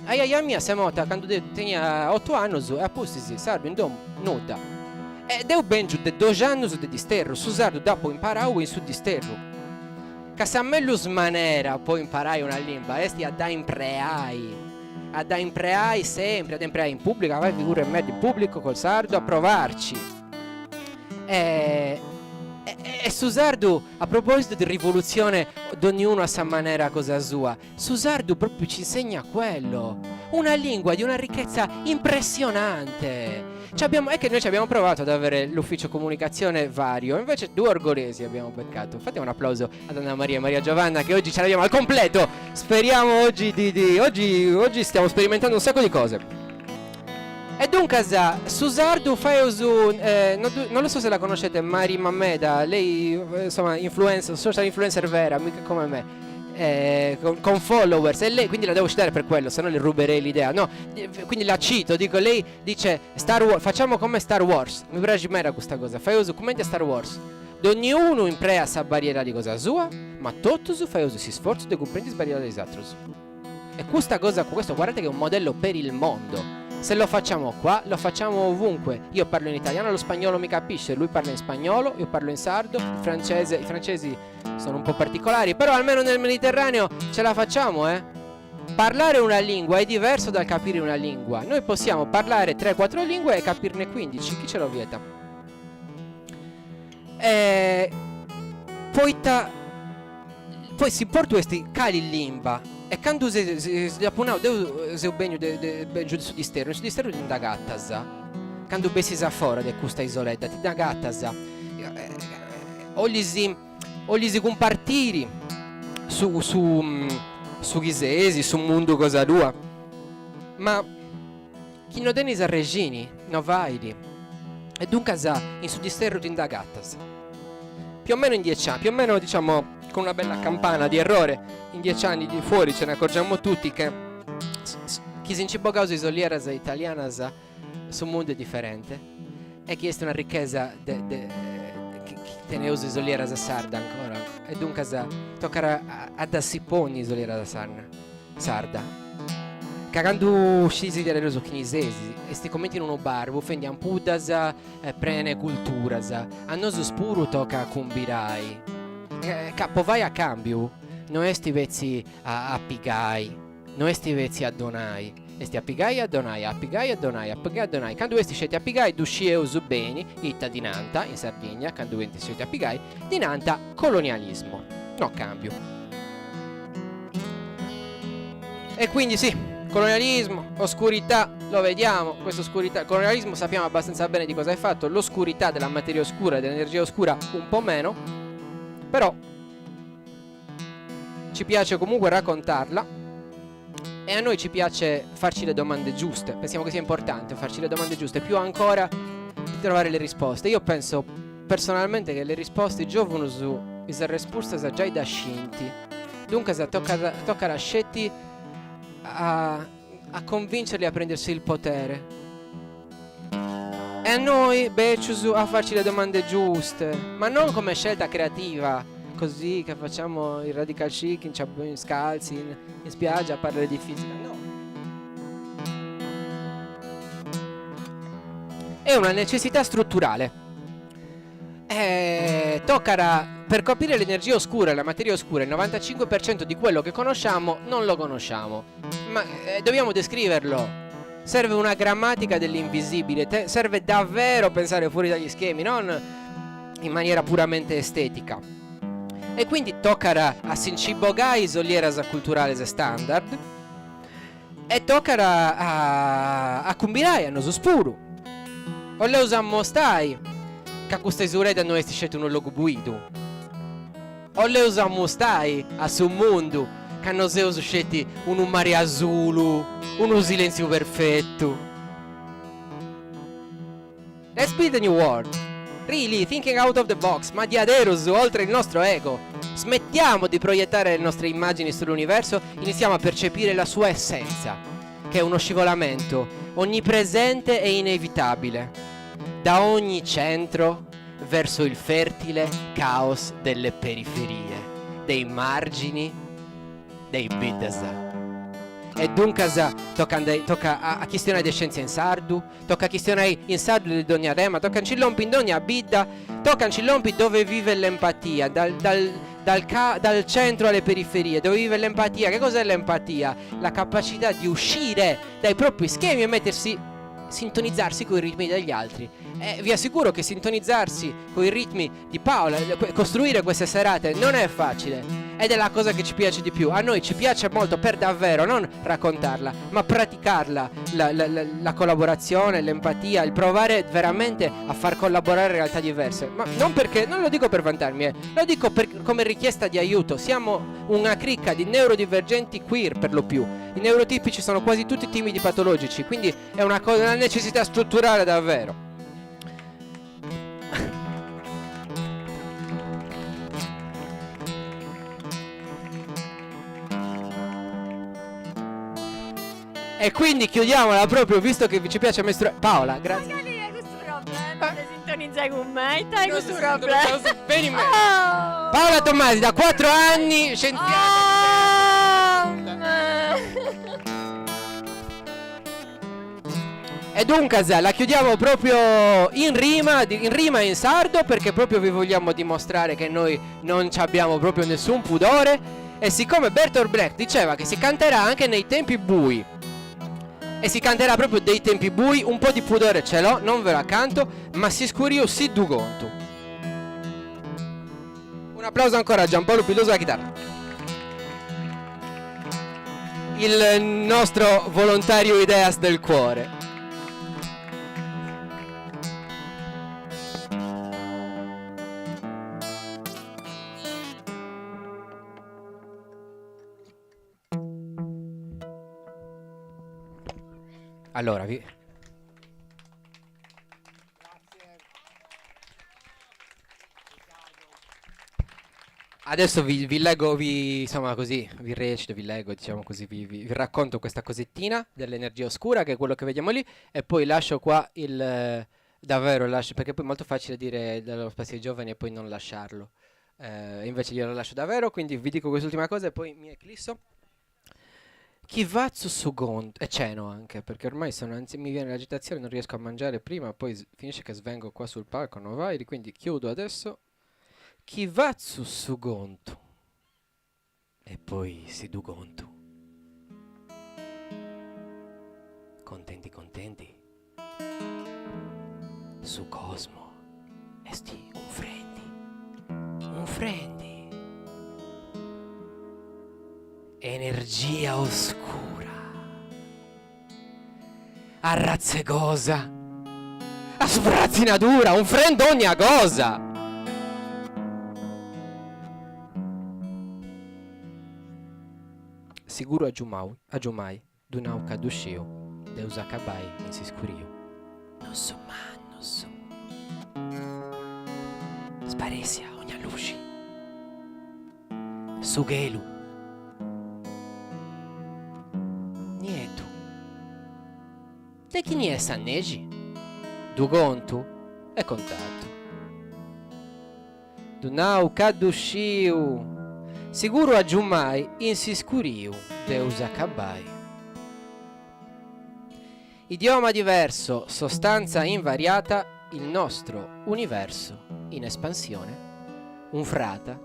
Speaker 4: A mia semota quando tenia 8 anni e apposto si Sardo in domo nuda. E deu ben giù de 2 anni su de disterro. Susardo dopo imparau in su disterro. Che se a me lo smanera poi imparai una lingua, esti ad impreai sempre, ad impreai in pubblico, vai figure in mezzo in pubblico col sardo a provarci. E Susardo, a proposito di rivoluzione, ognuno a sa maniera cosa sua, Susardo proprio ci insegna quello, una lingua di una ricchezza impressionante. È che noi ci abbiamo provato ad avere l'ufficio comunicazione vario, invece 2 orgolesi abbiamo beccato. Fate un applauso ad Anna Maria e Maria Giovanna che oggi ce l'abbiamo al completo. Speriamo oggi oggi stiamo sperimentando un sacco di cose. E dunque Susardo fai uso non lo so se la conoscete, Mari Mameda, lei insomma social influencer vera, mica come me. Con followers e lei quindi la devo citare per quello, se no le ruberei l'idea, no, quindi la cito, dico, lei dice Star Wars, facciamo come Star Wars, mi piace mera questa cosa, fai uso commenti a Star Wars, ognuno imprea sa barriera di cosa sua, ma tutto su fai uso si sforzo di comprendere barriera degli altri. E questa cosa, questo guardate che è un modello per il mondo. Se lo facciamo qua, lo facciamo ovunque. Io parlo in italiano, lo spagnolo mi capisce, lui parla in spagnolo, io parlo in sardo, i francesi sono un po' particolari, però almeno nel Mediterraneo ce la facciamo, Parlare una lingua è diverso dal capire una lingua. Noi possiamo parlare 3-4 lingue e capirne 15, chi ce lo vieta? Poi si porta questi cali in limba. E quando si appunau se benio de giù su di sterno di indagattasa. Quando besi sa fora de questa isoletta, ti indagattasa. O gli si compartiri su Ghisesi, su mondo cosa dua. Ma chi non tenis a regini, no vaidi. E dunque in su di sterno ti indagattasa. Più o meno in 10 anni, più o meno diciamo con una bella campana di errore, in 10 anni di fuori ce ne accorgiamo tutti che chi si incibo causa isoliera italiana su mondo è differente e chi è una ricchezza che ne usa isoliera sarda ancora e dunque tocca ad assiponi isoliera sarda cagando scisi di reso chinesesi e sti commenti in uno bar offendiamo pudas prene culturas a noso spuro tocca cumbirai capo vai a cambio non esti vezzi a pigai non esti vezzi a donai esti a pigai a donai a pigai a donai a pigai a donai quando esti scetti a pigai dusci e uso beni itta di Nanta in Sardegna quando esti scetti a pigai di Nanta colonialismo no cambio e quindi sì colonialismo, oscurità, lo vediamo, questa oscurità, il colonialismo sappiamo abbastanza bene di cosa è fatto, l'oscurità della materia oscura, dell'energia oscura un po' meno, però ci piace comunque raccontarla e a noi ci piace farci le domande giuste, pensiamo che sia importante farci le domande giuste, più ancora di trovare le risposte. Io penso personalmente che le risposte giovano su le risposte già da scinti, dunque se tocca a scetti a convincerli a prendersi il potere e a noi becciusu a farci le domande giuste, ma non come scelta creativa così che facciamo il radical chic in scalzi in spiaggia a parlare di fisica, no, è una necessità strutturale. Tocca per capire l'energia oscura e la materia oscura, il 95% di quello che conosciamo non lo conosciamo, ma dobbiamo descriverlo. Serve una grammatica dell'invisibile, serve davvero pensare fuori dagli schemi, non in maniera puramente estetica. E quindi tocca a sincibogai isolieras culturales standard e tocca a combirai a noso spuru. O le usammo stai che questa isureda non esti scelto un logo buido o le usammo stai a su mondo che non si scelti un mare azzurro uno silenzio perfetto Let's build a new world. Really, thinking out of the box. Ma Diaderus, oltre il nostro ego. Smettiamo di proiettare le nostre immagini sull'universo, iniziamo a percepire la sua essenza, che è uno scivolamento onnipresente e inevitabile, da ogni centro verso il fertile caos delle periferie, dei margini, dei bidasa. E dunque tocca a questione di scienza in sardu, tocca a questione in sardu di ogni rema, tocca a cillompi in ogni bidda, tocca a cillompi dove vive l'empatia, dal centro alle periferie, dove vive l'empatia. Che cos'è l'empatia? La capacità di uscire dai propri schemi e sintonizzarsi con i ritmi degli altri. Vi assicuro che sintonizzarsi con i ritmi di Paola, costruire queste serate non è facile, ed è la cosa che ci piace di più. A noi ci piace molto per davvero, non raccontarla, ma praticarla, la collaborazione, l'empatia, il provare veramente a far collaborare realtà diverse. Ma non lo dico per vantarmi, lo dico come richiesta di aiuto. Siamo una cricca di neurodivergenti queer, per lo più. I neurotipici sono quasi tutti timidi patologici, quindi è una necessità strutturale davvero. E quindi chiudiamola proprio, visto che ci piace mestruare. Paola, grazie.
Speaker 5: Magari hai questo problema, ti sintonizzai con me, hai questo problema.
Speaker 4: Bene in me. Paola Tommasi, da 4 anni, scienziata. E dunque la chiudiamo proprio in rima e in sardo, perché proprio vi vogliamo dimostrare che noi non abbiamo proprio nessun pudore. E siccome Bertolt Brecht diceva che si canterà anche nei tempi bui, e si canterà proprio dei tempi bui, un po' di pudore ce l'ho, non ve la canto, ma si scuriu si dugontu. Un applauso ancora a Giampaolo Piloso alla chitarra. Il nostro volontario Ideas del cuore. Allora, adesso vi leggo, insomma così, vi recito, vi leggo, diciamo così, vi racconto questa cosettina dell'energia oscura, che è quello che vediamo lì, e poi lascio qua davvero lascio, perché poi è molto facile dire dello spazio ai giovani e poi non lasciarlo. Invece io lo lascio davvero, quindi vi dico quest'ultima cosa e poi mi eclisso. Kivazzu Sugon e ceno anche, perché ormai mi viene l'agitazione, non riesco a mangiare prima, poi finisce che svengo qua sul palco Novairi, quindi chiudo adesso. Kivazzu Sugontu e poi Sidugontu. Contenti su Cosmo esti un frendi. Energia oscura, a razzegosa, a sbrazzinatura, un friend ogni cosa. Sicuro aggiumai, dunauca dusciu, deus acabai in si scuriu. Non so. Sparesia ogni luci. Sughelu. Nieto. Te chi nie sannegi? Dugontu e contatto. Dunau cadusciu. Sicuro aggiumai in si scuriu. Deus acabai. Idioma diverso, sostanza invariata, il nostro universo in espansione, unfrata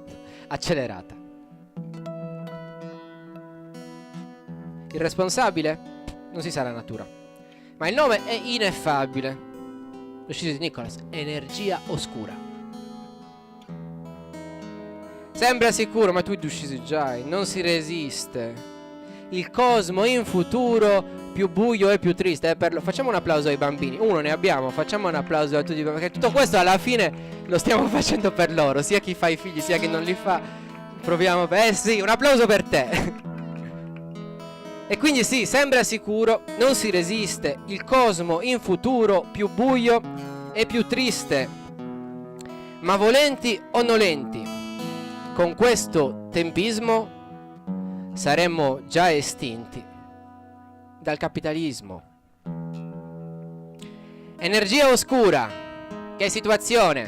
Speaker 4: accelerata. Il responsabile? Non si sa la natura, ma il nome è ineffabile. Lo sciso di Nicholas, energia oscura. Sembra sicuro, ma tu uccisi già, non si resiste. Il cosmo in futuro più buio e più triste. Facciamo un applauso ai bambini. Uno ne abbiamo, facciamo un applauso a tutti, perché tutto questo alla fine lo stiamo facendo per loro, sia chi fa i figli sia chi non li fa. Proviamo. Sì, un applauso per te. E quindi sì, sembra sicuro, non si resiste. Il cosmo in futuro più buio e più triste. Ma volenti o nolenti, con questo tempismo saremmo già estinti dal capitalismo. Energia oscura, che situazione?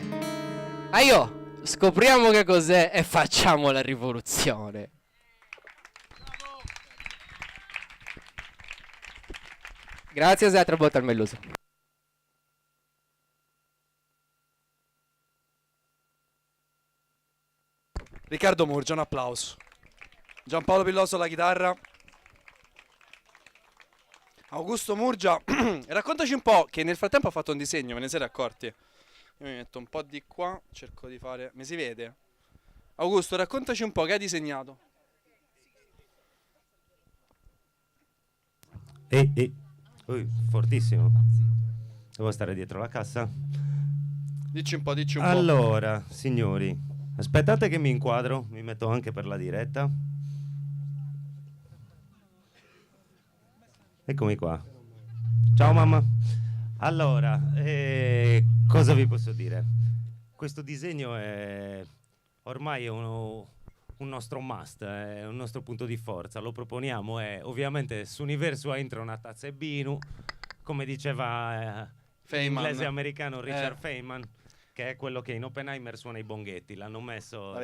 Speaker 4: Scopriamo che cos'è e facciamo la rivoluzione. Grazie a Travolta al Melluso.
Speaker 1: Riccardo Murgia, un applauso. Giampaolo Pilloso alla chitarra. Augusto Murgia, raccontaci un po', che nel frattempo ha fatto un disegno, ve ne siete accorti? Io mi metto un po' di qua, cerco di fare... Mi si vede? Augusto, raccontaci un po' che hai disegnato.
Speaker 6: Fortissimo. Devo stare dietro la cassa.
Speaker 1: Dici un po'.
Speaker 6: Allora, signori, aspettate che mi inquadro, mi metto anche per la diretta. Eccomi qua. Ciao mamma. Allora, cosa vi posso dire? Questo disegno è ormai un nostro must, è un nostro punto di forza. Lo proponiamo e ovviamente su Universo entra una tazza e binu, come diceva l'inglese americano Richard Feynman, che è quello che in Oppenheimer suona i bonghetti. L'hanno messo,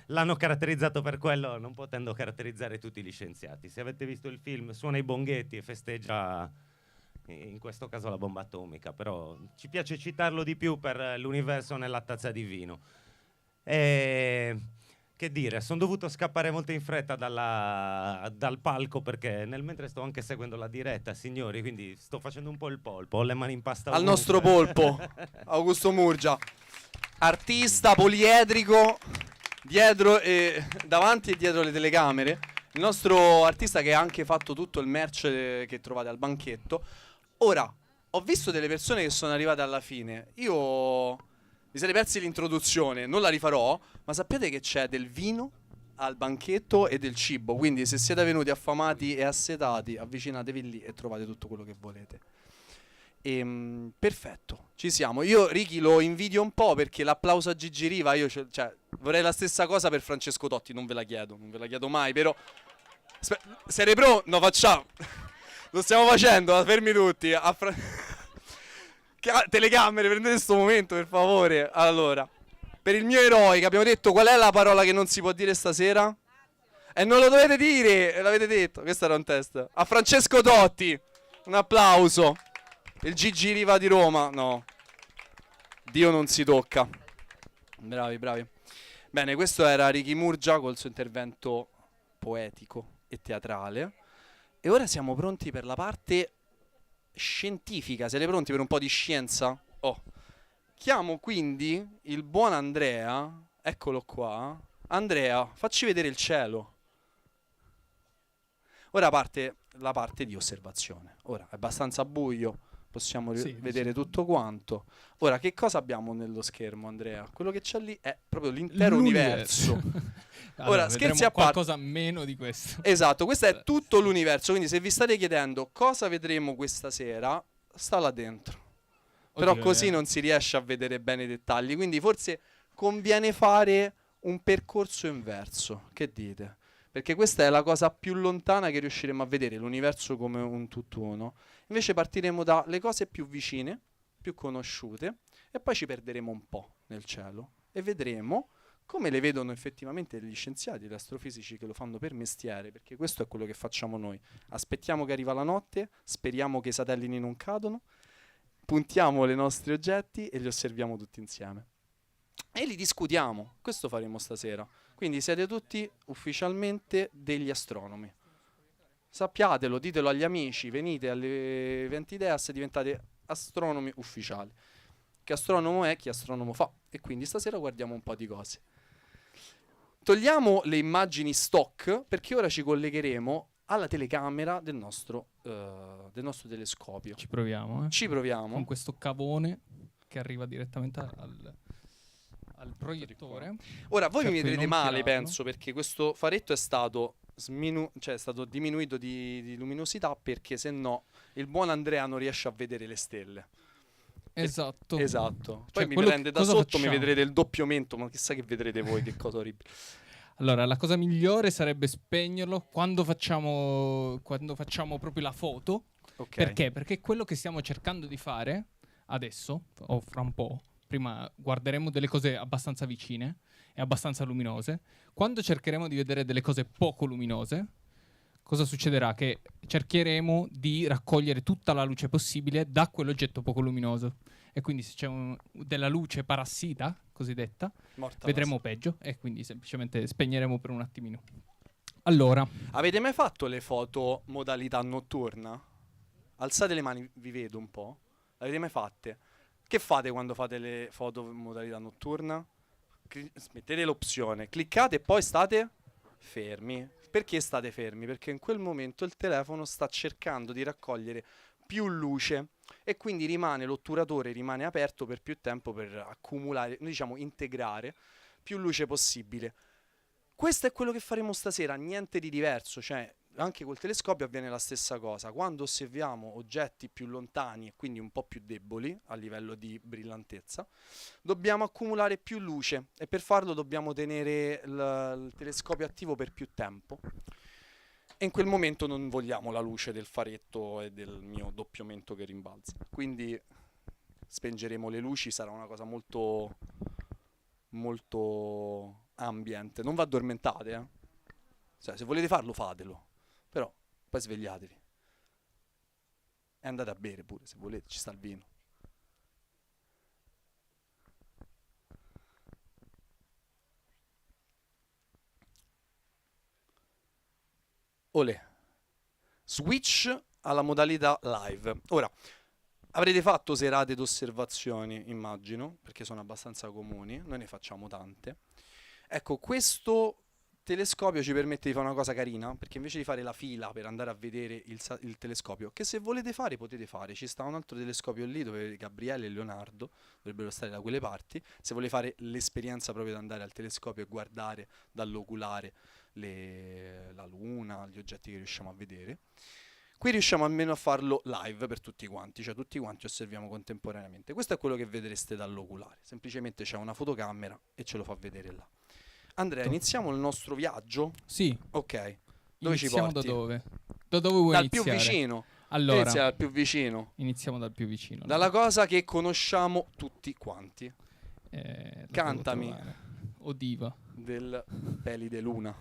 Speaker 6: l'hanno caratterizzato per quello, non potendo caratterizzare tutti gli scienziati. Se avete visto il film, suona i bonghetti e festeggia, in questo caso, la bomba atomica, però ci piace citarlo di più per l'universo nella tazza di vino. Che dire, sono dovuto scappare molto in fretta dal palco, perché nel mentre sto anche seguendo la diretta, signori, quindi sto facendo un po' il polpo, ho le mani in pasta
Speaker 1: Al
Speaker 6: ovunque.
Speaker 1: nostro polpo, Augusto Murgia, artista poliedrico, dietro e davanti e dietro le telecamere. Il nostro artista che ha anche fatto tutto il merch che trovate al banchetto. Ora, ho visto delle persone che sono arrivate alla fine. Mi siete persi l'introduzione, non la rifarò, ma sappiate che c'è del vino al banchetto e del cibo, quindi se siete venuti affamati e assetati, avvicinatevi lì e trovate tutto quello che volete. Perfetto, ci siamo. Io Ricky lo invidio un po' perché l'applauso a Gigi Riva, vorrei la stessa cosa per Francesco Totti, non ve la chiedo mai, però siete pronti? No, facciamo. Lo stiamo facendo, fermi tutti. Telecamere, prendete questo momento per favore. Allora, per il mio eroe, che abbiamo detto, qual è la parola che non si può dire stasera? E non lo dovete dire, l'avete detto. Questo era un test. A Francesco Totti, un applauso. Il Gigi Riva di Roma. No, Dio non si tocca. Bravi. Bene, questo era Ricky Murgia col suo intervento poetico e teatrale. E ora siamo pronti per la parte scientifica. Siete pronti per un po' di scienza? Chiamo quindi il buon Andrea. Eccolo qua. Andrea, facci vedere il cielo. Ora parte la parte di osservazione. Ora è abbastanza buio, possiamo vedere tutto quanto. Ora, che cosa abbiamo nello schermo, Andrea? Quello che c'è lì è proprio l'intero universo.
Speaker 7: Allora,
Speaker 1: scherzi a parte,
Speaker 7: qualcosa meno di questo.
Speaker 1: Esatto, questo è tutto l'universo. Quindi se vi state chiedendo cosa vedremo questa sera, sta là dentro. Però così non si riesce a vedere bene i dettagli. Quindi forse conviene fare un percorso inverso. Che dite? Perché questa è la cosa più lontana che riusciremo a vedere, l'universo come un tutt'uno. Invece partiremo dalle cose più vicine, più conosciute, e poi ci perderemo un po' nel cielo e vedremo come le vedono effettivamente gli scienziati, gli astrofisici che lo fanno per mestiere, perché questo è quello che facciamo noi. Aspettiamo che arriva la notte, speriamo che i satelliti non cadono, puntiamo i nostri oggetti e li osserviamo tutti insieme. E li discutiamo, questo faremo stasera. Quindi siete tutti ufficialmente degli astronomi. Sappiatelo, ditelo agli amici, venite alle eventi Ideas e diventate astronomi ufficiali. Che astronomo è, chi astronomo fa. E quindi stasera guardiamo un po' di cose. Togliamo le immagini stock perché ora ci collegheremo alla telecamera del nostro telescopio.
Speaker 7: Ci proviamo,
Speaker 1: Ci proviamo.
Speaker 7: Con questo cavone che arriva direttamente al proiettore.
Speaker 1: Ora voi mi
Speaker 7: Cerco di
Speaker 1: vedrete
Speaker 7: non
Speaker 1: male,
Speaker 7: tirarlo.
Speaker 1: penso, perché questo faretto è stato è stato diminuito di luminosità, perché se no il buon Andrea non riesce a vedere le stelle.
Speaker 7: Esatto.
Speaker 1: Esatto. Poi
Speaker 7: Cioè,
Speaker 1: mi
Speaker 7: quello
Speaker 1: prende da
Speaker 7: cosa
Speaker 1: sotto, mi
Speaker 7: facciamo?
Speaker 1: vedrete il doppio mento, ma chissà che vedrete voi, che cosa orribile.
Speaker 7: Allora, la cosa migliore sarebbe spegnerlo quando facciamo proprio la foto.
Speaker 1: Ok.
Speaker 7: Perché? Perché quello che stiamo cercando di fare adesso, o fra un po', prima guarderemo delle cose abbastanza vicine e abbastanza luminose. Quando cercheremo di vedere delle cose poco luminose, cosa succederà? Che cercheremo di raccogliere tutta la luce possibile da quell'oggetto poco luminoso. E quindi se c'è della luce parassita, cosiddetta,
Speaker 1: Morta
Speaker 7: vedremo peggio e quindi semplicemente spegneremo per un attimino. Allora,
Speaker 1: Avete mai fatto le foto modalità notturna? Alzate le mani, vi vedo un po'. L'avete mai fatte? Che fate quando fate le foto modalità notturna? Mettete l'opzione, cliccate e poi state fermi. Perché state fermi? Perché in quel momento il telefono sta cercando di raccogliere più luce e quindi l'otturatore rimane aperto per più tempo per accumulare, noi diciamo integrare più luce possibile. Questo è quello che faremo stasera, niente di diverso, cioè anche col telescopio avviene la stessa cosa. Quando osserviamo oggetti più lontani e quindi un po' più deboli a livello di brillantezza, dobbiamo accumulare più luce e per farlo dobbiamo tenere il telescopio attivo per più tempo. E in quel momento non vogliamo la luce del faretto e del mio doppio mento che rimbalza. Quindi spengeremo le luci, sarà una cosa molto molto ambient. Non vi addormentate, eh? Cioè, se volete farlo, fatelo. Però poi svegliatevi. E andate a bere pure, se volete, ci sta il vino. Olè. Switch alla modalità live. Ora, avrete fatto serate d'osservazioni, immagino, perché sono abbastanza comuni, noi ne facciamo tante. Ecco, questo telescopio ci permette di fare una cosa carina, perché invece di fare la fila per andare a vedere il telescopio, che se volete fare potete fare, ci sta un altro telescopio lì dove Gabriele e Leonardo dovrebbero stare da quelle parti, se volete fare l'esperienza proprio di andare al telescopio e guardare dall'oculare la luna, gli oggetti che riusciamo a vedere. Qui riusciamo almeno a farlo live per tutti quanti, cioè tutti quanti osserviamo contemporaneamente. Questo è quello che vedreste dall'oculare, semplicemente c'è una fotocamera e ce lo fa vedere là. Andrea, iniziamo il nostro viaggio?
Speaker 7: sì,
Speaker 1: Ok. Dove
Speaker 7: iniziamo
Speaker 1: ci porti?
Speaker 7: da dove? Da dove vuoi
Speaker 1: Dal
Speaker 7: iniziare?
Speaker 1: più vicino.
Speaker 7: Allora,
Speaker 1: Inizia dal più vicino.
Speaker 7: iniziamo dal più vicino.
Speaker 1: Dalla cosa che conosciamo tutti quanti.
Speaker 7: La devo
Speaker 1: Cantami.
Speaker 7: trovare. O diva.
Speaker 1: Del Peli de Luna.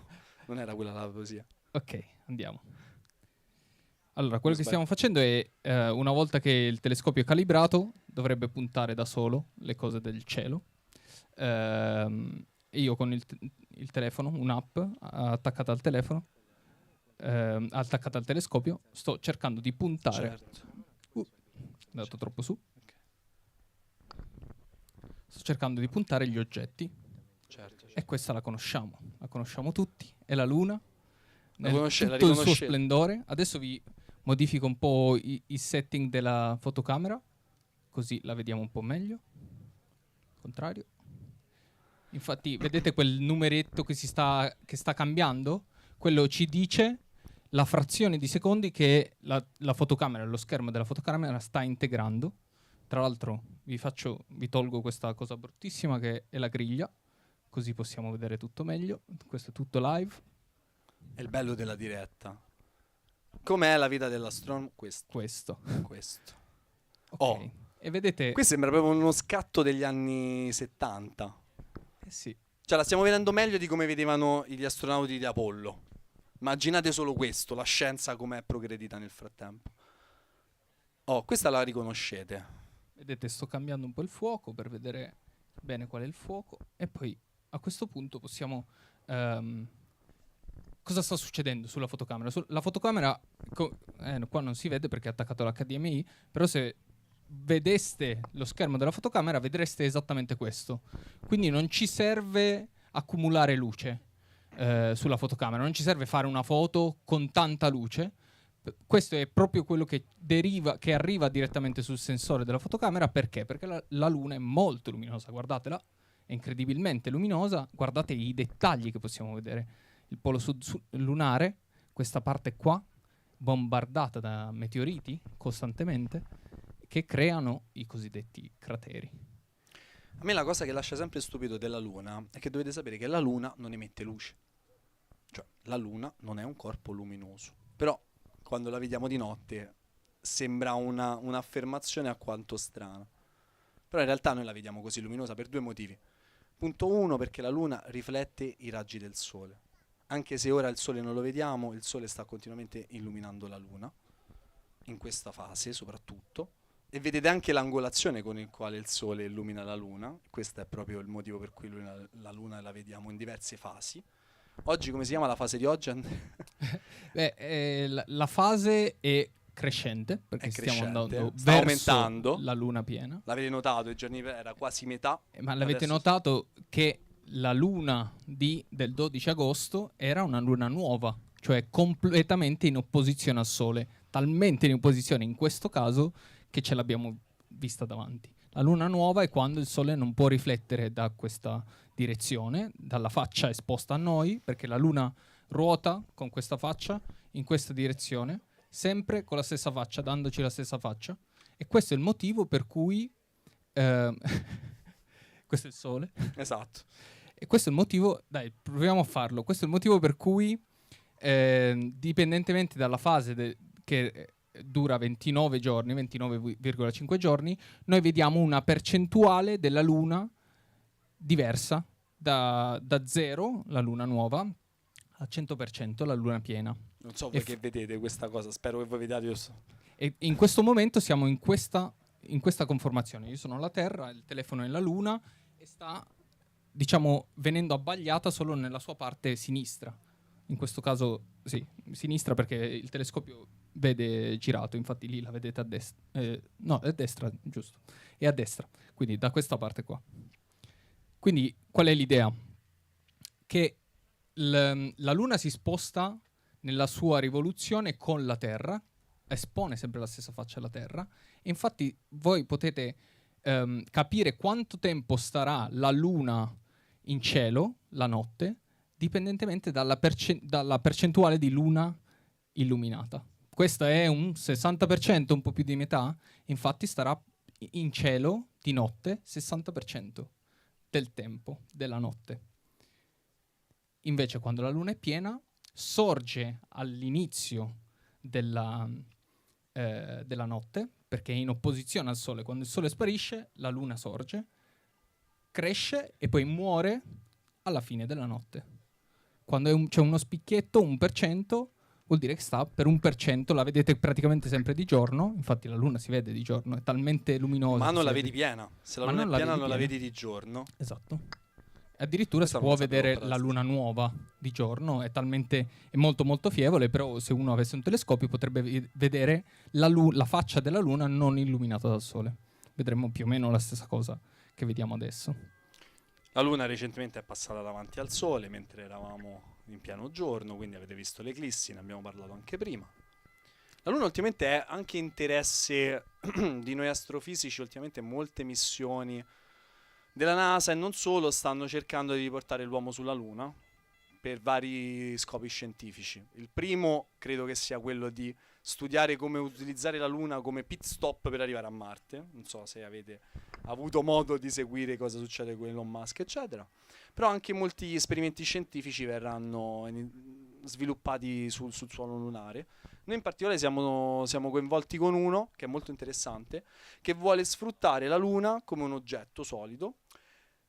Speaker 1: Non era quella la poesia.
Speaker 7: Ok, andiamo. Allora, quello
Speaker 1: Non
Speaker 7: che
Speaker 1: sbaglio.
Speaker 7: stiamo facendo è, una volta che il telescopio è calibrato, dovrebbe puntare da solo le cose del cielo. Io con il telefono, un'app attaccata al telefono, attaccata al telescopio, sto cercando di puntare.
Speaker 1: Certo.
Speaker 7: È andato troppo su. Sto cercando di puntare gli oggetti.
Speaker 1: Certo.
Speaker 7: E questa la conosciamo tutti. È la Luna,
Speaker 1: La
Speaker 7: tutto il suo
Speaker 1: riconoscete.
Speaker 7: splendore. Adesso vi modifico un po' i setting della fotocamera, così la vediamo un po' meglio. Contrario. Infatti, vedete quel numeretto che sta cambiando? Quello ci dice la frazione di secondi che la fotocamera, lo schermo della fotocamera sta integrando. Tra l'altro vi tolgo questa cosa bruttissima che è la griglia, così possiamo vedere tutto meglio. Questo è tutto live.
Speaker 1: È il bello della diretta. Com'è la vita dell'astronomo? Questo.
Speaker 7: Ok.
Speaker 1: Oh.
Speaker 7: E vedete...
Speaker 1: Qui sembra proprio uno scatto degli anni 70.
Speaker 7: sì.
Speaker 1: Cioè la stiamo vedendo meglio di come vedevano gli astronauti di Apollo. Immaginate solo questo, la scienza com'è progredita nel frattempo. Oh, questa la riconoscete.
Speaker 7: Vedete, sto cambiando un po' il fuoco per vedere bene qual è il fuoco. E poi a questo punto possiamo... cosa sta succedendo sulla fotocamera? La fotocamera, qua non si vede perché è attaccato all'HDMI, però se vedeste lo schermo della fotocamera vedreste esattamente questo. Quindi non ci serve accumulare luce sulla fotocamera, non ci serve fare una foto con tanta luce. Questo è proprio quello che arriva direttamente sul sensore della fotocamera. Perché? Perché la Luna è molto luminosa, guardatela, è incredibilmente luminosa. Guardate i dettagli che possiamo vedere. Il polo sud lunare, questa parte qua, bombardata da meteoriti costantemente. che creano i cosiddetti crateri.
Speaker 1: A me la cosa che lascia sempre stupito della Luna è che dovete sapere che la Luna non emette luce. Cioè, la Luna non è un corpo luminoso. Però, quando la vediamo di notte, sembra un'affermazione alquanto strana. Però in realtà noi la vediamo così luminosa per 2 motivi. Punto 1, perché la Luna riflette i raggi del Sole. Anche se ora il Sole non lo vediamo, il Sole sta continuamente illuminando la Luna, in questa fase soprattutto. E vedete anche l'angolazione con il quale il Sole illumina la Luna. Questo è proprio il motivo per cui la Luna la vediamo in diverse fasi. Oggi come si chiama la fase di oggi?
Speaker 7: La fase è crescente, perché
Speaker 1: È
Speaker 7: stiamo
Speaker 1: crescente,
Speaker 7: andando
Speaker 1: sta
Speaker 7: verso
Speaker 1: aumentando.
Speaker 7: la luna piena.
Speaker 1: L'avete notato, i giorni era quasi metà.
Speaker 7: Ma l'avete
Speaker 1: Adesso-
Speaker 7: notato che la luna del 12 agosto era una luna nuova, cioè completamente in opposizione al Sole, talmente in opposizione in questo caso che ce l'abbiamo vista davanti. La luna nuova è quando il Sole non può riflettere da questa direzione, dalla faccia esposta a noi, perché la luna ruota con questa faccia in questa direzione, sempre con la stessa faccia, dandoci la stessa faccia. E questo è il motivo per cui questo è il Sole.
Speaker 1: Esatto.
Speaker 7: E questo è il motivo, dai, proviamo a farlo. Questo è il motivo per cui, dipendentemente dalla fase che dura 29 giorni, 29,5 giorni, noi vediamo una percentuale della Luna diversa, da 0, la Luna nuova, a 100%, la Luna piena.
Speaker 1: Non so voi che vedete questa cosa, spero che voi vediate.
Speaker 7: E in questo momento siamo in questa conformazione. Io sono alla Terra, il telefono è la Luna e sta, diciamo, venendo abbagliata solo nella sua parte sinistra. In questo caso, sì, sinistra perché il telescopio vede girato, infatti lì la vedete a destra. No, è a destra, giusto. È a destra, quindi da questa parte qua. Quindi qual è l'idea? Che la Luna si sposta nella sua rivoluzione con la Terra, espone sempre la stessa faccia alla Terra, e infatti voi potete capire quanto tempo starà la Luna in cielo la notte, dipendentemente dalla percentuale di Luna illuminata. Questo è un 60%, un po' più di metà, infatti starà in cielo di notte 60% del tempo della notte. Invece quando la Luna è piena sorge all'inizio della notte, perché è in opposizione al Sole. Quando il Sole sparisce, la Luna sorge, cresce e poi muore alla fine della notte. Quando c'è uno spicchietto, 1%, vuol dire che sta per 1%, la vedete praticamente sempre di giorno, infatti la Luna si vede di giorno, è talmente luminosa.
Speaker 1: Ma non la
Speaker 7: si
Speaker 1: vedi piena. Se la
Speaker 7: Ma
Speaker 1: Luna
Speaker 7: non
Speaker 1: è
Speaker 7: la
Speaker 1: piena
Speaker 7: vedi
Speaker 1: non la
Speaker 7: piena.
Speaker 1: vedi di giorno.
Speaker 7: Esatto. Addirittura
Speaker 1: Questa
Speaker 7: si
Speaker 1: non
Speaker 7: può
Speaker 1: la sapevo,
Speaker 7: vedere
Speaker 1: però.
Speaker 7: la Luna nuova di giorno, è molto molto fievole, però se uno avesse un telescopio potrebbe vedere la faccia della Luna non illuminata dal Sole. Vedremo più o meno la stessa cosa che vediamo adesso.
Speaker 1: La Luna recentemente è passata davanti al Sole mentre eravamo in pieno giorno, quindi avete visto l'eclissi, ne abbiamo parlato anche prima. La Luna ultimamente è anche interesse di noi astrofisici, ultimamente molte missioni della NASA e non solo stanno cercando di riportare l'uomo sulla Luna per vari scopi scientifici. Il primo credo che sia quello di studiare come utilizzare la Luna come pit stop per arrivare a Marte. Non so se avete avuto modo di seguire cosa succede con Elon Musk, eccetera. Però anche molti esperimenti scientifici verranno sviluppati sul suolo lunare. Noi in particolare siamo coinvolti con uno che è molto interessante, che vuole sfruttare la Luna come un oggetto solido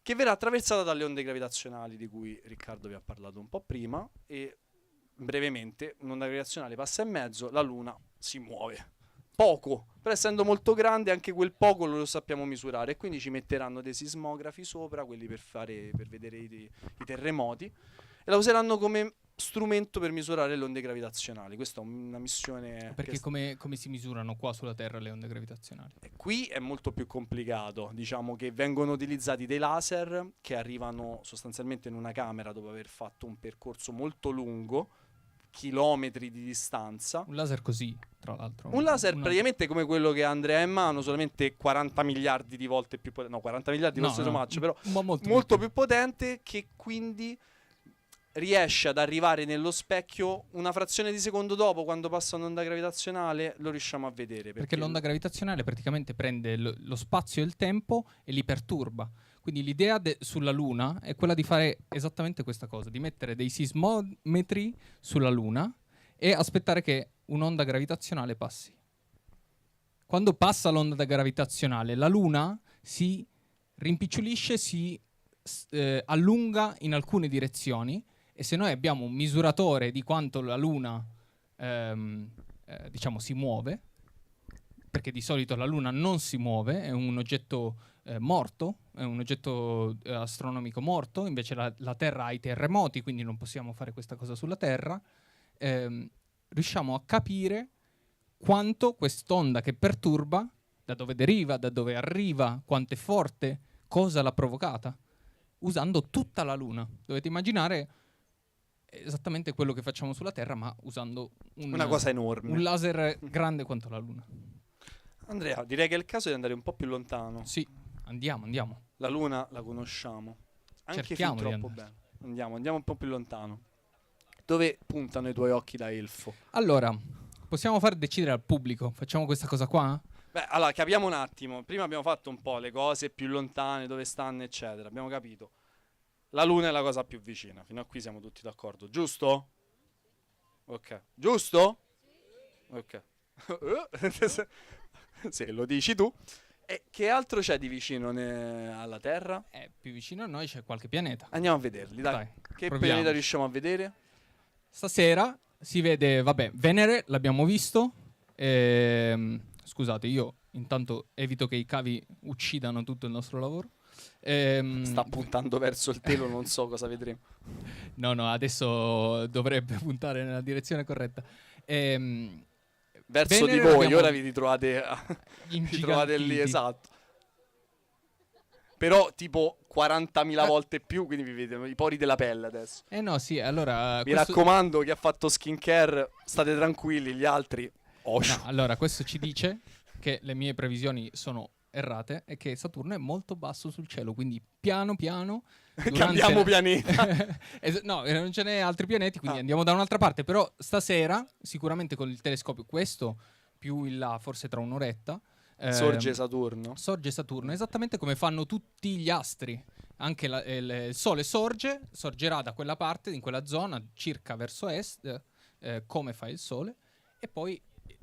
Speaker 1: che verrà attraversata dalle onde gravitazionali di cui Riccardo vi ha parlato un po' prima, e brevemente un'onda gravitazionale passa in mezzo, la Luna si muove. Poco, però essendo molto grande anche quel poco lo sappiamo misurare, e quindi ci metteranno dei sismografi sopra, quelli per vedere i terremoti, e la useranno come strumento per misurare le onde gravitazionali. Questa è una missione
Speaker 7: Perché come si misurano qua sulla Terra le onde gravitazionali?
Speaker 1: qui è molto più complicato. Diciamo che vengono utilizzati dei laser che arrivano sostanzialmente in una camera dopo aver fatto un percorso molto lungo, chilometri di distanza.
Speaker 7: Un laser così, tra l'altro.
Speaker 1: Un laser praticamente come quello che Andrea ha in mano, solamente 40 miliardi di volte più potente. No, 40 miliardi forse too much, però
Speaker 7: ma molto
Speaker 1: molto più potente, che quindi riesce ad arrivare nello specchio una frazione di secondo dopo, quando passa un'onda gravitazionale, lo riusciamo a vedere.
Speaker 7: Perché l'onda gravitazionale praticamente prende lo spazio e il tempo e li perturba. Quindi l'idea sulla Luna è quella di fare esattamente questa cosa, di mettere dei sismometri sulla Luna e aspettare che un'onda gravitazionale passi. Quando passa l'onda gravitazionale, la Luna si rimpicciolisce, si allunga in alcune direzioni, e se noi abbiamo un misuratore di quanto la Luna diciamo si muove, perché di solito la Luna non si muove, è un oggetto morto, è un oggetto astronomico morto, invece la Terra ha i terremoti, quindi non possiamo fare questa cosa sulla Terra, riusciamo a capire quanto quest'onda che perturba, da dove deriva, da dove arriva, quanto è forte, cosa l'ha provocata, usando tutta la Luna. Dovete immaginare esattamente quello che facciamo sulla Terra, ma usando
Speaker 1: una cosa enorme.
Speaker 7: un laser grande quanto la Luna.
Speaker 1: Andrea, direi che è il caso di andare un po' più lontano.
Speaker 7: Sì, andiamo.
Speaker 1: La Luna la conosciamo. Anche
Speaker 7: Cerchiamo
Speaker 1: fin
Speaker 7: di
Speaker 1: troppo
Speaker 7: andare.
Speaker 1: bene. Andiamo un po' più lontano. Dove puntano i tuoi occhi da elfo?
Speaker 7: Allora, possiamo far decidere al pubblico. Facciamo questa cosa qua?
Speaker 1: Beh, allora, capiamo un attimo. Prima abbiamo fatto un po' le cose più lontane, dove stanno, eccetera. Abbiamo capito. La Luna è la cosa più vicina. Fino a qui siamo tutti d'accordo, giusto? Ok. Giusto? Ok. Se lo dici tu. E che altro c'è di vicino alla Terra?
Speaker 7: Più vicino a noi c'è qualche pianeta.
Speaker 1: Andiamo a vederli, dai. Che
Speaker 7: proviamo.
Speaker 1: pianeta riusciamo a vedere?
Speaker 7: Stasera si vede, vabbè, Venere, l'abbiamo visto. Scusate, io intanto evito che i cavi uccidano tutto il nostro lavoro.
Speaker 1: Sta puntando verso il telo, non so cosa vedremo.
Speaker 7: No, adesso dovrebbe puntare nella direzione corretta.
Speaker 1: Verso
Speaker 7: Venere
Speaker 1: di voi,
Speaker 7: l'abbiamo
Speaker 1: ora vi ritrovate, vi trovate lì, esatto. Però tipo 40.000 volte più, quindi vi vedete i pori della pelle adesso.
Speaker 7: No, sì, allora...
Speaker 1: Mi raccomando, chi ha fatto skincare, state tranquilli, gli altri...
Speaker 7: No, allora, questo ci dice che le mie previsioni sono errate e che Saturno è molto basso sul cielo, quindi piano piano...
Speaker 1: Cambiamo pianeta.
Speaker 7: No, non ce n'è altri pianeti, quindi andiamo da un'altra parte. Però stasera, sicuramente con il telescopio, questo più in là, forse tra un'oretta...
Speaker 1: sorge Saturno.
Speaker 7: Sorge Saturno, esattamente come fanno tutti gli astri. Anche il Sole sorgerà da quella parte, in quella zona, circa verso est, come fa il Sole, e poi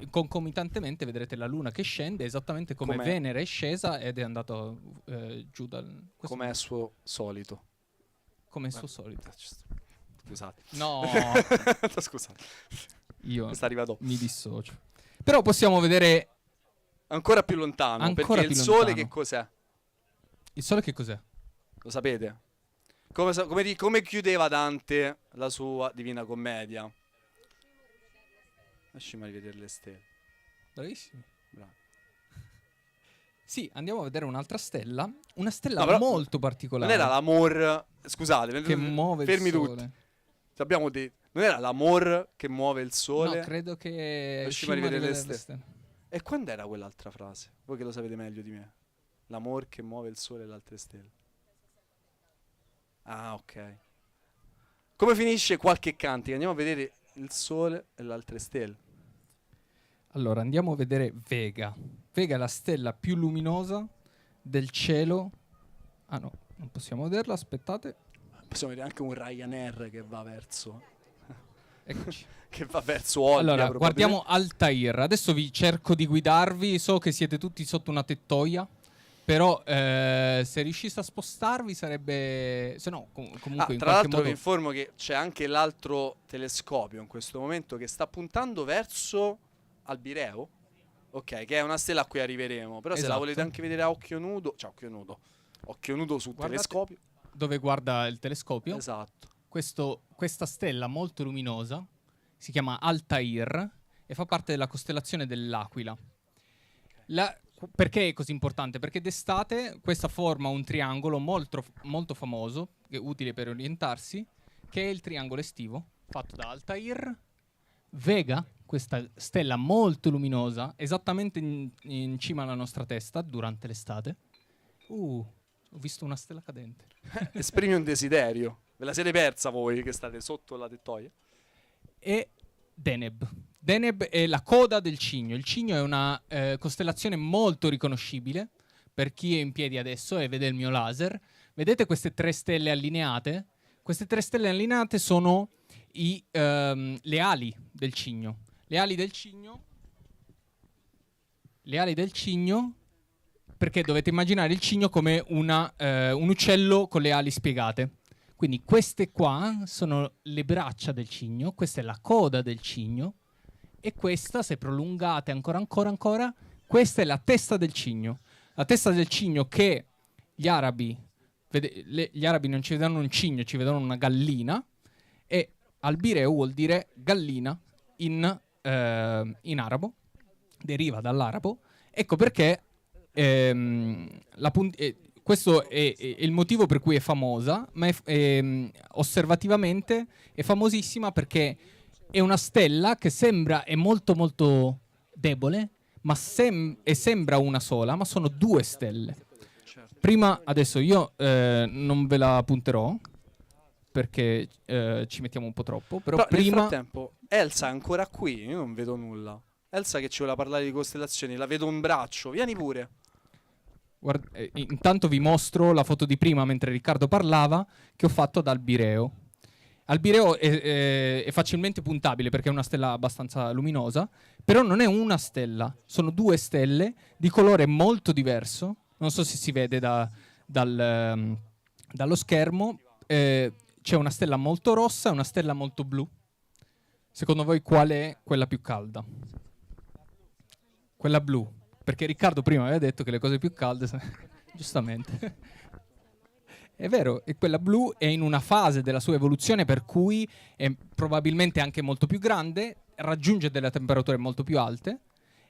Speaker 7: concomitantemente vedrete la Luna che scende, esattamente come
Speaker 1: Com'è?
Speaker 7: Venere è scesa ed è andato giù dal...
Speaker 1: Come è suo solito.
Speaker 7: Come il suo solito.
Speaker 1: Scusate.
Speaker 7: No,
Speaker 1: Scusate.
Speaker 7: io
Speaker 1: Questa arriva dopo.
Speaker 7: mi dissocio. Però possiamo vedere
Speaker 1: Ancora più lontano,
Speaker 7: Ancora
Speaker 1: perché
Speaker 7: più
Speaker 1: il Sole
Speaker 7: lontano.
Speaker 1: che cos'è?
Speaker 7: il Sole che cos'è?
Speaker 1: Lo sapete? Come chiudeva Dante la sua Divina Commedia? Lasciami rivedere le stelle.
Speaker 7: Bravissimi.
Speaker 1: Bravo.
Speaker 7: Sì, andiamo a vedere un'altra stella. Una stella
Speaker 1: No, però
Speaker 7: molto particolare.
Speaker 1: Non era l'amor... Scusate,
Speaker 7: che muove
Speaker 1: fermi
Speaker 7: il Sole.
Speaker 1: tutti. Abbiamo detto... Non era l'amor che muove il Sole?
Speaker 7: No, credo che
Speaker 1: Lasciami rivedere le stelle.
Speaker 7: stelle.
Speaker 1: E quando era quell'altra frase? Voi che lo sapete meglio di me. L'amor che muove il Sole e le altre stelle. Ah, ok. Come finisce qualche cantico? Andiamo a vedere il Sole e le altre stelle.
Speaker 7: Allora, andiamo a vedere Vega. Vega è la stella più luminosa del cielo. Ah no, non possiamo vederla, aspettate.
Speaker 1: Possiamo vedere anche un Ryanair che va verso...
Speaker 7: Eccoci.
Speaker 1: che va verso Olbia.
Speaker 7: Allora,
Speaker 1: probabilmente.
Speaker 7: guardiamo Altair. Adesso vi cerco di guidarvi. So che siete tutti sotto una tettoia. Però se riusciste a spostarvi sarebbe... Se no, comunque in
Speaker 1: Tra
Speaker 7: qualche
Speaker 1: l'altro
Speaker 7: modo...
Speaker 1: vi informo che c'è anche l'altro telescopio in questo momento che sta puntando verso Albireo, ok, che è una stella a cui arriveremo. Però se la
Speaker 7: Esatto.
Speaker 1: volete anche vedere a occhio nudo, cioè occhio nudo sul
Speaker 7: Guardate
Speaker 1: telescopio.
Speaker 7: Dove guarda il telescopio.
Speaker 1: Esatto.
Speaker 7: Questa stella molto luminosa si chiama Altair e fa parte della costellazione dell'Aquila. Perché è così importante? Perché d'estate questa forma un triangolo molto, molto famoso, che è utile per orientarsi, che è il triangolo estivo, fatto da Altair, Vega, questa stella molto luminosa, esattamente in cima alla nostra testa durante l'estate. Ho visto una stella cadente.
Speaker 1: Esprimi un desiderio. Ve la siete persa voi che state sotto la tettoia?
Speaker 7: E Deneb. Deneb è la coda del cigno. Il cigno è una costellazione molto riconoscibile per chi è in piedi adesso e vede il mio laser. Vedete queste 3 stelle allineate? Queste 3 stelle allineate sono le ali del cigno. Le ali del cigno, perché dovete immaginare il cigno come un uccello con le ali spiegate. Quindi queste qua sono le braccia del cigno, questa è la coda del cigno e questa, se prolungate ancora, questa è la testa del cigno. La testa del cigno che gli arabi non ci vedono un cigno, ci vedono una gallina, e albireo vuol dire gallina in arabo, deriva dall'arabo. Ecco perché questo è il motivo per cui è famosa, ma osservativamente è famosissima perché è una stella che è molto molto debole, ma sembra una sola, ma sono 2 stelle. Prima, adesso io non ve la punterò perché ci mettiamo un po' troppo, però
Speaker 1: Nel
Speaker 7: prima...
Speaker 1: frattempo, Elsa è ancora qui, io non vedo nulla. Elsa che ci voleva parlare di costellazioni, la vedo un braccio, vieni pure.
Speaker 7: Intanto vi mostro la foto di prima mentre Riccardo parlava che ho fatto ad Albireo. Albireo è facilmente puntabile perché è una stella abbastanza luminosa, però non è una stella, sono 2 stelle di colore molto diverso. Non so se si vede dallo schermo. C'è una stella molto rossa e una stella molto blu. Secondo voi qual è quella più calda? Quella blu. Perché Riccardo prima aveva detto che le cose più calde... Giustamente. È vero, e quella blu è in una fase della sua evoluzione per cui è probabilmente anche molto più grande, raggiunge delle temperature molto più alte,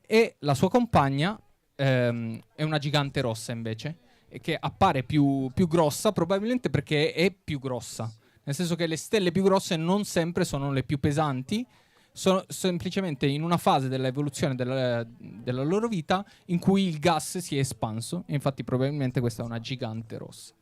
Speaker 7: e la sua compagna è una gigante rossa invece, e che appare più grossa probabilmente perché è più grossa. Nel senso che le stelle più grosse non sempre sono le più pesanti, sono semplicemente in una fase dell'evoluzione della loro vita in cui il gas si è espanso, e infatti probabilmente questa è una gigante rossa.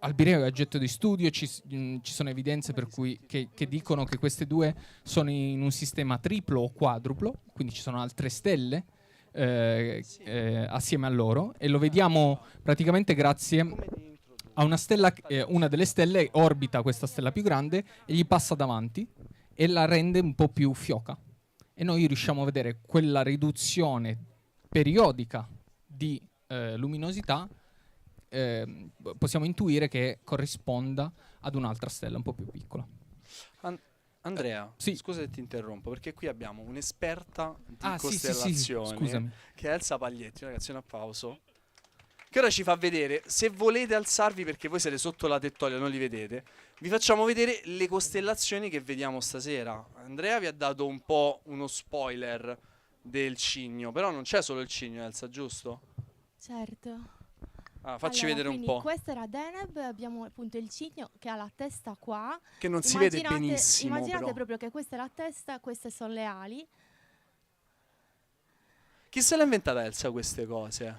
Speaker 7: Albireo è oggetto di studio, ci sono evidenze per cui che dicono che queste 2 sono in un sistema triplo o quadruplo, quindi ci sono altre stelle assieme a loro, e lo vediamo praticamente grazie a una stella. Una delle stelle orbita questa stella più grande e gli passa davanti e la rende un po' più fioca, e noi riusciamo a vedere quella riduzione periodica di luminosità. Possiamo intuire che corrisponda ad un'altra stella un po' più piccola.
Speaker 1: Andrea,
Speaker 7: sì.
Speaker 1: Scusa se ti interrompo, perché qui abbiamo un'esperta di
Speaker 7: Sì,
Speaker 1: costellazioni,
Speaker 7: scusami.
Speaker 1: che è Elsa Paglietti, ragazzi, un applauso, che ora ci fa vedere. Se volete alzarvi, perché voi siete sotto la tettoia, non li vedete, vi facciamo vedere le costellazioni che vediamo stasera. Andrea vi ha dato un po' uno spoiler del cigno, però non c'è solo il cigno, Elsa, giusto?
Speaker 5: Certo.
Speaker 1: Facci vedere un po'.
Speaker 5: Questo era Deneb, abbiamo appunto il cigno che ha la testa qua.
Speaker 1: Che non si vede benissimo,
Speaker 5: Immaginate
Speaker 1: però.
Speaker 5: proprio che questa è la testa, queste sono le ali.
Speaker 1: Chi se l'ha inventata Elsa queste cose?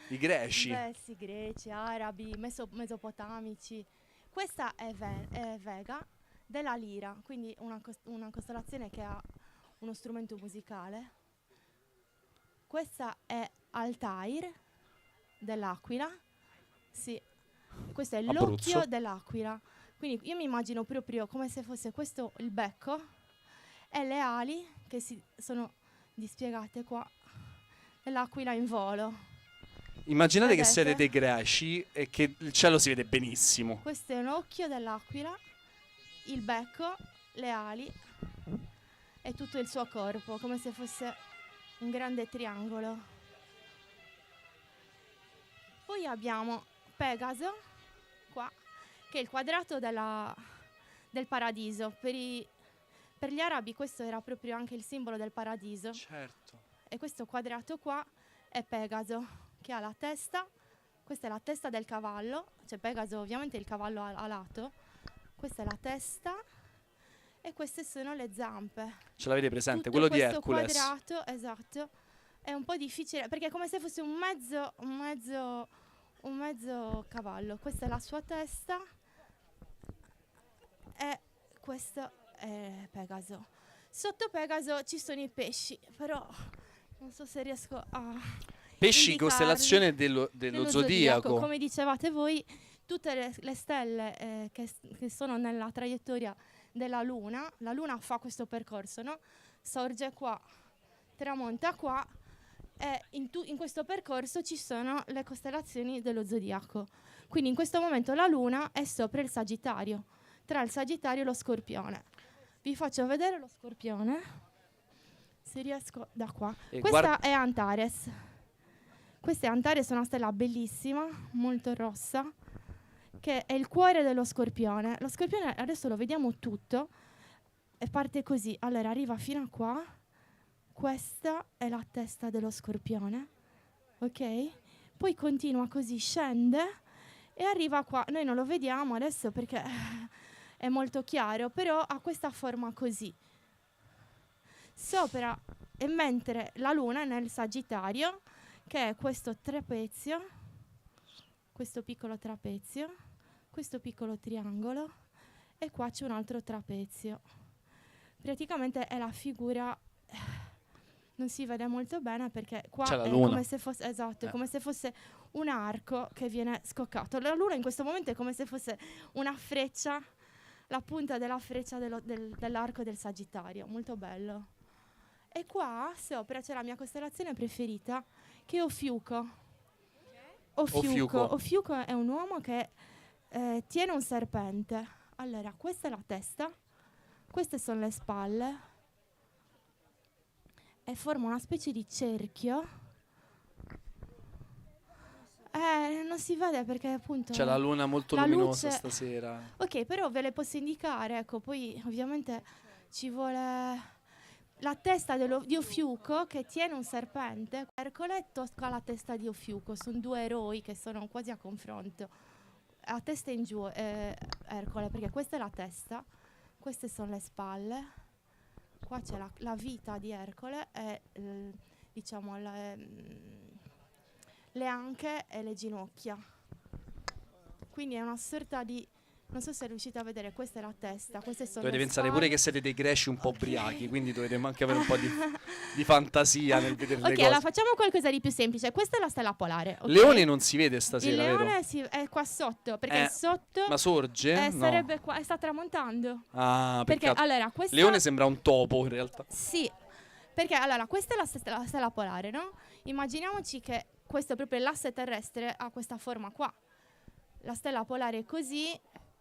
Speaker 1: I greci?
Speaker 5: Beh sì, greci, arabi, mesopotamici. Questa è Vega della Lira, quindi una costellazione che ha uno strumento musicale. Questa è Altair dell'Aquila. Sì, questo è l'occhio dell'Aquila. Quindi io mi immagino proprio come se fosse questo il becco e le ali che si sono dispiegate qua, e l'Aquila in volo.
Speaker 1: Immaginate
Speaker 5: Vedete?
Speaker 1: che siete dei greci e che il cielo si vede benissimo.
Speaker 5: Questo è un occhio dell'Aquila, il becco, le ali e tutto il suo corpo, come se fosse un grande triangolo. Poi abbiamo Pegaso, qua, che è il quadrato del paradiso. Per gli arabi questo era proprio anche il simbolo del paradiso.
Speaker 1: Certo.
Speaker 5: E questo quadrato qua è Pegaso, che ha la testa. Questa è la testa del cavallo, cioè Pegaso ovviamente il cavallo a lato. Questa è la testa e queste sono le zampe.
Speaker 1: Ce l'avete presente?
Speaker 5: Tutto
Speaker 1: Quello di
Speaker 5: questo
Speaker 1: Hercules.
Speaker 5: quadrato, esatto, è un po' difficile perché è come se fosse un mezzo un mezzo cavallo. Questa è la sua testa e questo è Pegaso. Sotto Pegaso ci sono i pesci, però non so se riesco a
Speaker 1: Pesci,
Speaker 5: indicarli.
Speaker 1: costellazione dello zodiaco.
Speaker 5: Come dicevate voi, tutte le stelle che sono nella traiettoria della Luna, la Luna fa questo percorso, no? Sorge qua, tramonta qua, e in questo percorso ci sono le costellazioni dello zodiaco. Quindi in questo momento la Luna è sopra il Sagittario, tra il Sagittario e lo Scorpione. Vi faccio vedere lo Scorpione, se riesco da qua.
Speaker 1: E
Speaker 5: Questa è Antares. Questa è Antares, una stella bellissima, molto rossa, che è il cuore dello Scorpione. Lo Scorpione, adesso lo vediamo tutto, e parte così. Allora, arriva fino a qua. Questa è la testa dello Scorpione, ok? Poi continua così, scende e arriva qua. Noi non lo vediamo adesso perché è molto chiaro, però ha questa forma così. Sopra, e mentre la Luna è nel Sagittario, che è questo trapezio, questo piccolo trapezio, questo piccolo triangolo, e qua c'è un altro trapezio. Praticamente è la figura, non si vede molto bene perché qua
Speaker 1: C'è la
Speaker 5: è
Speaker 1: luna.
Speaker 5: come se fosse, esatto, è come se fosse un arco che viene scoccato. La luna in questo momento è come se fosse una freccia, la punta della freccia dell'arco del Sagittario, molto bello. E qua sopra c'è la mia costellazione preferita, che è Ofiuco.
Speaker 1: Ofiuco.
Speaker 5: Ofiuco è un uomo che tiene un serpente. Allora, questa è la testa, queste sono le spalle e forma una specie di cerchio. Non si vede perché appunto
Speaker 1: C'è la luna molto
Speaker 5: la
Speaker 1: luminosa
Speaker 5: luce-
Speaker 1: stasera.
Speaker 5: Ok, però ve le posso indicare, ecco, poi ovviamente ci vuole la testa di Ofiuco che tiene un serpente. Ercole tocca la testa di Ofiuco, sono due eroi che sono quasi a confronto. A testa in giù Ercole, perché questa è la testa, queste sono le spalle, qua c'è la vita di Ercole e diciamo le anche e le ginocchia. Quindi è una sorta di, non so se riuscite a vedere, questa è la testa, queste sono
Speaker 1: Dovete
Speaker 5: le
Speaker 1: pensare
Speaker 5: spalle.
Speaker 1: pure che siete dei greci un po' ubriachi, quindi dovete anche avere un po' di fantasia nel vedere le
Speaker 5: Ok,
Speaker 1: cose.
Speaker 5: allora facciamo qualcosa di più semplice. Questa è la stella polare. ok?
Speaker 1: Leone non si vede
Speaker 5: Il
Speaker 1: stasera,
Speaker 5: leone
Speaker 1: vero?
Speaker 5: è qua sotto, perché sotto
Speaker 1: Ma sorge? No.
Speaker 5: sarebbe qua, sta tramontando.
Speaker 1: Ah,
Speaker 5: Perché
Speaker 1: peccato.
Speaker 5: allora questa
Speaker 1: Leone sembra un topo in realtà.
Speaker 5: sì, perché allora questa è la stella polare, no? Immaginiamoci che questo è proprio l'asse terrestre, ha questa forma qua. La stella polare è così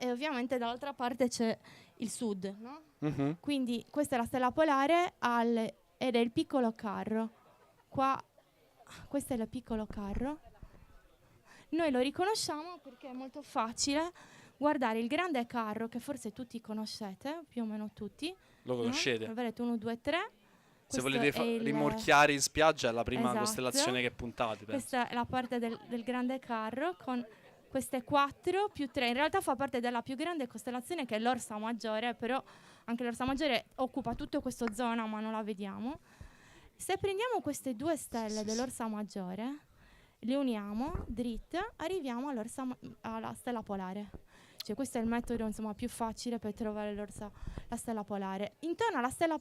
Speaker 5: e ovviamente dall'altra parte c'è il sud, no?
Speaker 1: Mhm.
Speaker 5: Quindi questa è la stella polare ed è il piccolo carro. Qua, questo è il piccolo carro. Noi lo riconosciamo perché è molto facile guardare il grande carro che forse tutti conoscete, più o meno tutti.
Speaker 1: Lo conoscete.
Speaker 5: Lo vedete 1, 2, 3.
Speaker 1: Se
Speaker 5: Questo
Speaker 1: volete
Speaker 5: è il-
Speaker 1: rimorchiare in spiaggia è la prima
Speaker 5: Esatto.
Speaker 1: costellazione che puntate, penso.
Speaker 5: Questa è la parte del grande carro con queste 4 più 3. In realtà fa parte della più grande costellazione che è l'Orsa Maggiore, però anche l'Orsa Maggiore occupa tutta questa zona ma non la vediamo. Se prendiamo queste 2 stelle dell'Orsa Maggiore, le uniamo dritte, arriviamo alla stella polare. Cioè questo è il metodo insomma più facile per trovare la stella polare. Intorno alla stella